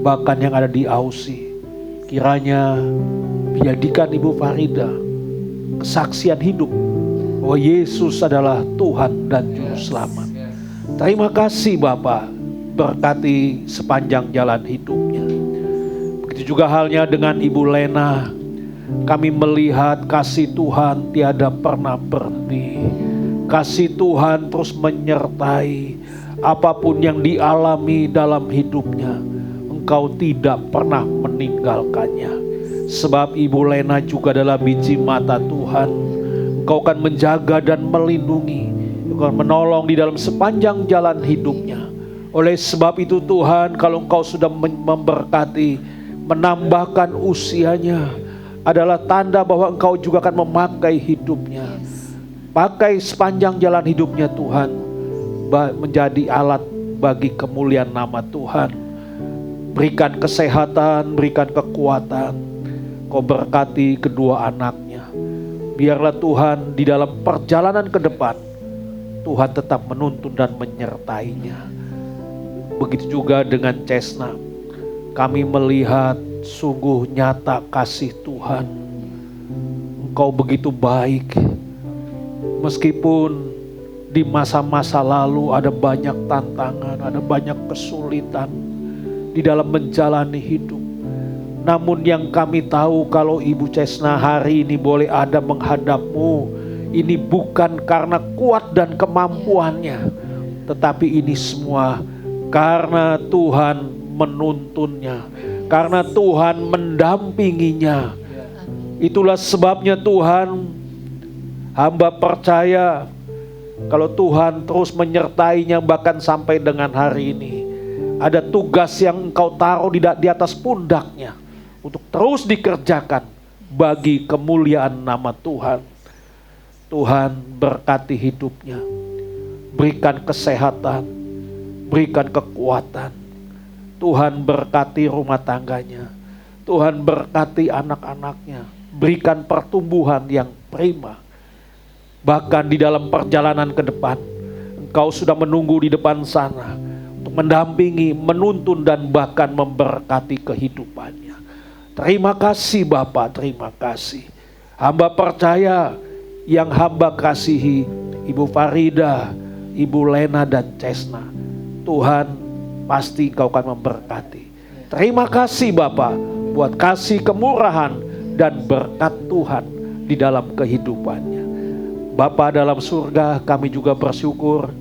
bahkan yang ada di Aussie. Kiranya jadikan Ibu Farida kesaksian hidup bahwa Yesus adalah Tuhan dan Juru Selamat. Terima kasih Bapa, berkati sepanjang jalan hidupnya. Begitu juga halnya dengan Ibu Lena, kami melihat kasih Tuhan tiada pernah berhenti. Kasih Tuhan terus menyertai apapun yang dialami dalam hidupnya. Engkau tidak pernah meninggalkannya. Sebab Ibu Lena juga adalah biji mata Tuhan. Engkau akan menjaga dan melindungi, Engkau akan menolong di dalam sepanjang jalan hidupnya. Oleh sebab itu Tuhan, kalau Engkau sudah memberkati, menambahkan usianya, adalah tanda bahwa Engkau juga akan memakai hidupnya. Pakai sepanjang jalan hidupnya Tuhan, menjadi alat bagi kemuliaan nama Tuhan. Berikan kesehatan, berikan kekuatan. Kau berkati kedua anaknya. Biarlah Tuhan di dalam perjalanan ke depan, Tuhan tetap menuntun dan menyertainya. Begitu juga dengan Cesna. Kami melihat sungguh nyata kasih Tuhan. Engkau begitu baik. Meskipun di masa-masa lalu ada banyak tantangan, ada banyak kesulitan di dalam menjalani hidup. Namun yang kami tahu, kalau Ibu Cesna hari ini boleh ada menghadap-Mu, ini bukan karena kuat dan kemampuannya, tetapi ini semua karena Tuhan menuntunnya, karena Tuhan mendampinginya. Itulah sebabnya Tuhan, hamba percaya kalau Tuhan terus menyertainya bahkan sampai dengan hari ini. Ada tugas yang Engkau taruh di atas pundaknya untuk terus dikerjakan bagi kemuliaan nama Tuhan. Tuhan berkati hidupnya, berikan kesehatan, berikan kekuatan. Tuhan berkati rumah tangganya, Tuhan berkati anak-anaknya, berikan pertumbuhan yang prima. Bahkan di dalam perjalanan ke depan, Engkau sudah menunggu di depan sana untuk mendampingi, menuntun dan bahkan memberkati kehidupannya. Terima kasih Bapa, terima kasih. Hamba percaya yang hamba kasihi Ibu Farida, Ibu Lena dan Cesna, Tuhan pasti Engkau akan memberkati. Terima kasih Bapa buat kasih kemurahan dan berkat Tuhan di dalam kehidupannya. Bapa dalam surga, kami juga bersyukur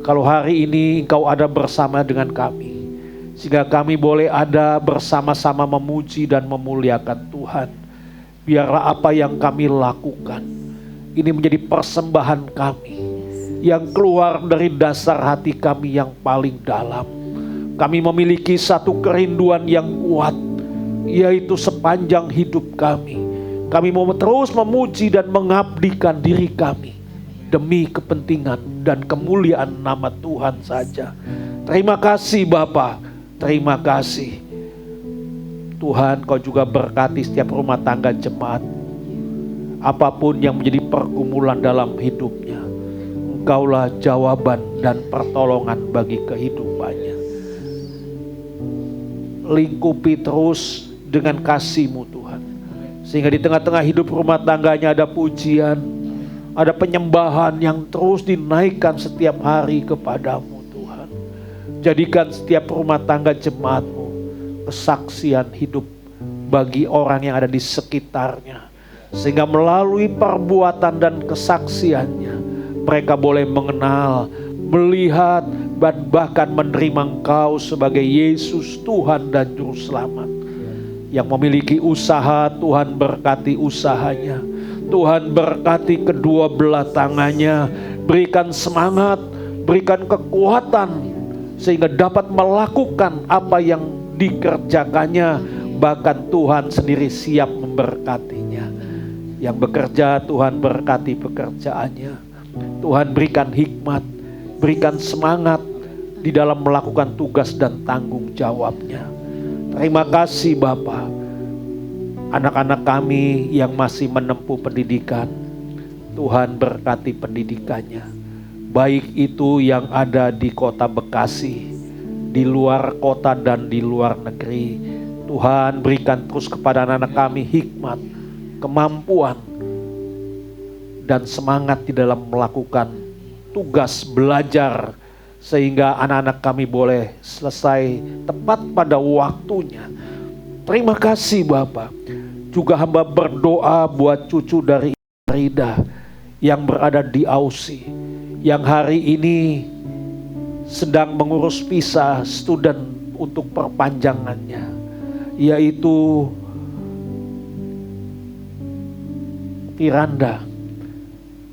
kalau hari ini Engkau ada bersama dengan kami, sehingga kami boleh ada bersama-sama memuji dan memuliakan Tuhan. Biarlah apa yang kami lakukan ini menjadi persembahan kami yang keluar dari dasar hati kami yang paling dalam. Kami memiliki satu kerinduan yang kuat, yaitu sepanjang hidup kami mau terus memuji dan mengabdikan diri kami demi kepentingan dan kemuliaan nama Tuhan saja. Terima kasih Bapa, terima kasih Tuhan. Kau juga berkati setiap rumah tangga jemaat, apapun yang menjadi pergumulan dalam hidupnya, Engkaulah jawaban dan pertolongan bagi kehidupannya. Lingkupi terus dengan kasih-Mu Tuhan, sehingga di tengah-tengah hidup rumah tangganya ada pujian, ada penyembahan yang terus dinaikkan setiap hari kepadamu Tuhan. Jadikan setiap rumah tangga jemaat-Mu kesaksian hidup bagi orang yang ada di sekitarnya, sehingga melalui perbuatan dan kesaksiannya mereka boleh mengenal, melihat, dan bahkan menerima Engkau sebagai Yesus Tuhan dan Juru Selamat. Yang memiliki usaha, Tuhan berkati usahanya, Tuhan berkati kedua belah tangannya, berikan semangat, berikan kekuatan sehingga dapat melakukan apa yang dikerjakannya. Bahkan Tuhan sendiri siap memberkatinya. Yang bekerja, Tuhan berkati pekerjaannya, Tuhan berikan hikmat, berikan semangat di dalam melakukan tugas dan tanggung jawabnya. Terima kasih Bapa. Anak-anak kami yang masih menempuh pendidikan, Tuhan berkati pendidikannya, baik itu yang ada di kota Bekasi, di luar kota dan di luar negeri. Tuhan berikan terus kepada anak-anak kami hikmat, kemampuan, dan semangat di dalam melakukan tugas belajar, sehingga anak-anak kami boleh selesai tepat pada waktunya. Terima kasih Bapa. Juga hamba berdoa buat cucu dari Rida yang berada di Aussie, yang hari ini sedang mengurus visa student untuk perpanjangannya, yaitu Firanda.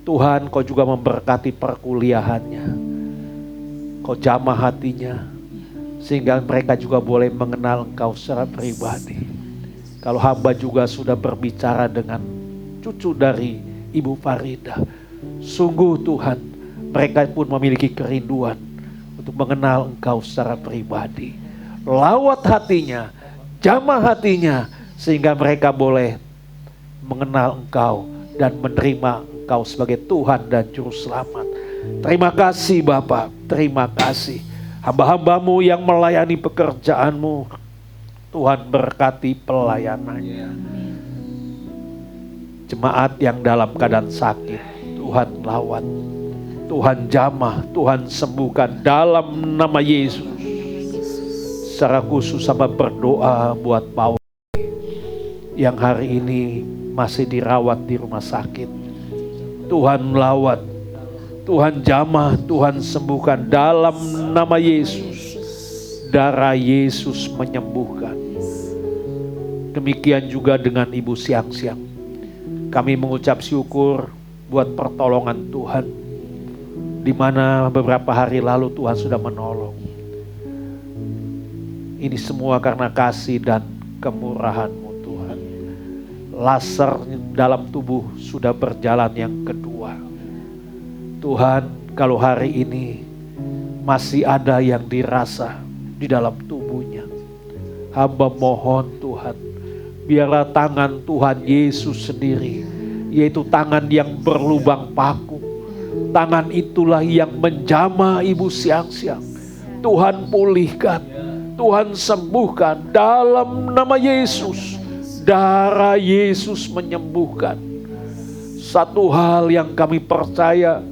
Tuhan, Kau juga memberkati perkuliahannya, Kau jamah hatinya, sehingga mereka juga boleh mengenal Engkau secara pribadi. Kalau hamba juga sudah berbicara dengan cucu dari Ibu Farida, sungguh Tuhan, mereka pun memiliki kerinduan untuk mengenal Engkau secara pribadi. Lawat hatinya, jamah hatinya, sehingga mereka boleh mengenal Engkau dan menerima Engkau sebagai Tuhan dan Juru Selamat. Terima kasih Bapa, terima kasih. Hamba-hambamu yang melayani pekerjaanmu, Tuhan berkati pelayanannya. Jemaat yang dalam keadaan sakit, Tuhan lawat, Tuhan jamah, Tuhan sembuhkan dalam nama Yesus. Secara khusus sama berdoa buat Paul yang hari ini masih dirawat di rumah sakit. Tuhan lawat, Tuhan jamah, Tuhan sembuhkan dalam nama Yesus. Darah Yesus menyembuhkan. Demikian juga dengan Ibu Siang-Siang. Kami mengucap syukur buat pertolongan Tuhan, di mana beberapa hari lalu Tuhan sudah menolong. Ini semua karena kasih dan kemurahan-Mu Tuhan. laser dalam tubuh sudah berjalan yang kedua. Tuhan, kalau hari ini masih ada yang dirasa di dalam tubuhnya, hamba mohon Tuhan, biarlah tangan Tuhan Yesus sendiri, yaitu tangan yang berlubang paku, tangan itulah yang menjamah ibu siang-siang. Tuhan pulihkan, Tuhan sembuhkan dalam nama Yesus. Darah Yesus menyembuhkan. Satu hal yang kami percaya,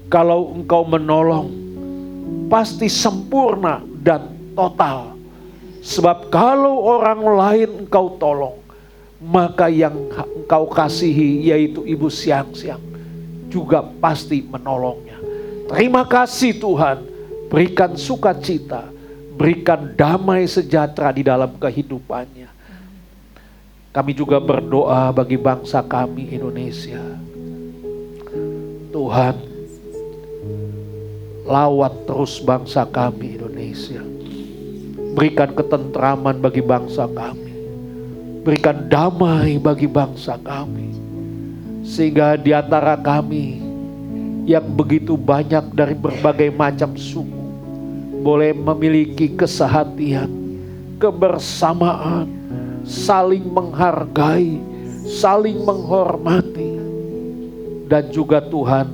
kalau Engkau menolong, pasti sempurna dan total. Sebab kalau orang lain Engkau tolong, maka yang Engkau kasihi, yaitu ibu siang-siang, juga pasti menolongnya. Terima kasih Tuhan, berikan sukacita, berikan damai sejahtera di dalam kehidupannya. Kami juga berdoa bagi bangsa kami Indonesia. Tuhan, lawat terus bangsa kami Indonesia. Berikan ketentraman bagi bangsa kami. Berikan damai bagi bangsa kami. Sehingga di antara kami yang begitu banyak dari berbagai macam suku boleh memiliki kesehatian, kebersamaan, saling menghargai, saling menghormati. Dan juga Tuhan,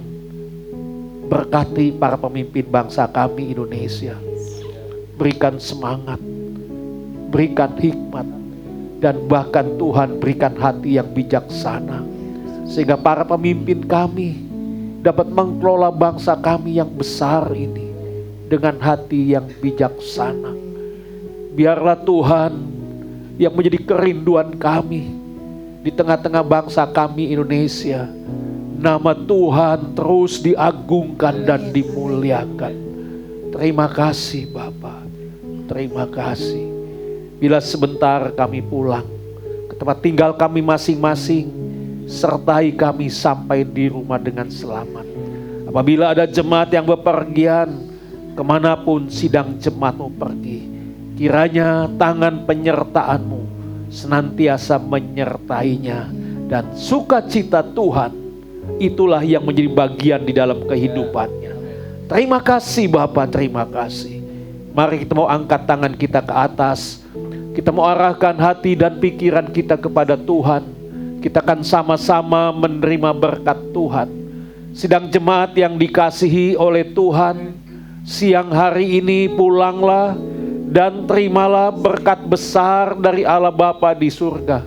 berkati para pemimpin bangsa kami Indonesia. Berikan semangat, berikan hikmat, dan bahkan Tuhan berikan hati yang bijaksana, sehingga para pemimpin kami dapat mengelola bangsa kami yang besar ini dengan hati yang bijaksana. Biarlah Tuhan yang menjadi kerinduan kami di tengah-tengah bangsa kami Indonesia, nama Tuhan terus diagungkan dan dimuliakan. Terima kasih Bapa, terima kasih. Bila sebentar kami pulang ke tempat tinggal kami masing-masing, sertai kami sampai di rumah dengan selamat. Apabila ada jemaat yang bepergian, kemanapun sidang jemaatmu pergi, kiranya tangan penyertaan-Mu senantiasa menyertainya, dan sukacita Tuhan itulah yang menjadi bagian di dalam kehidupannya. Terima kasih Bapa, terima kasih. Mari kita mau angkat tangan kita ke atas. Kita mau arahkan hati dan pikiran kita kepada Tuhan. Kita akan sama-sama menerima berkat Tuhan. Sidang jemaat yang dikasihi oleh Tuhan, siang hari ini pulanglah dan terimalah berkat besar dari Allah Bapa di surga.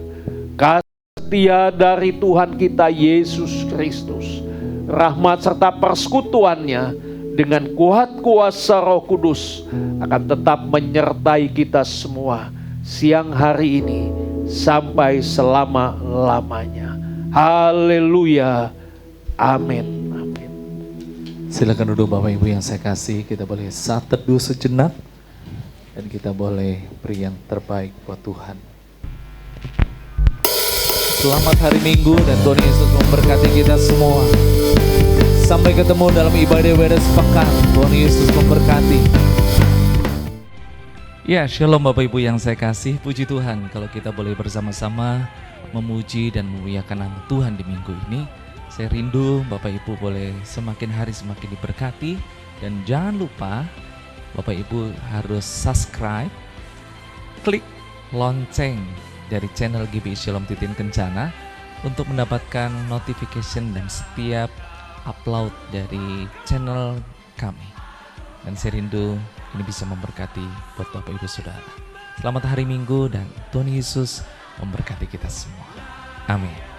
Kasih setia dari Tuhan kita Yesus Kristus, rahmat serta persekutuannya dengan kuat kuasa Roh Kudus akan tetap menyertai kita semua siang hari ini sampai selama-lamanya. Haleluya. Amin. Amin. Silakan duduk Bapak Ibu yang saya kasih. Kita boleh saat teduh sejenak dan kita boleh beri yang terbaik buat Tuhan. Selamat hari Minggu dan Tuhan Yesus memberkati kita semua. Sampai ketemu dalam ibadah-ibadah sepekan. Tuhan Yesus memberkati. Ya, shalom Bapak Ibu yang saya kasih. Puji Tuhan kalau kita boleh bersama-sama memuji dan memuliakan nama Tuhan di minggu ini. Saya rindu Bapak Ibu boleh semakin hari semakin diberkati. Dan jangan lupa Bapak Ibu harus subscribe, klik lonceng dari channel GBI Shalom Titin Kencana untuk mendapatkan notification dan setiap upload dari channel kami. Dan saya rindu ini bisa memberkati buat Bapak Ibu Saudara. Selamat hari Minggu dan Tuhan Yesus memberkati kita semua. Amin.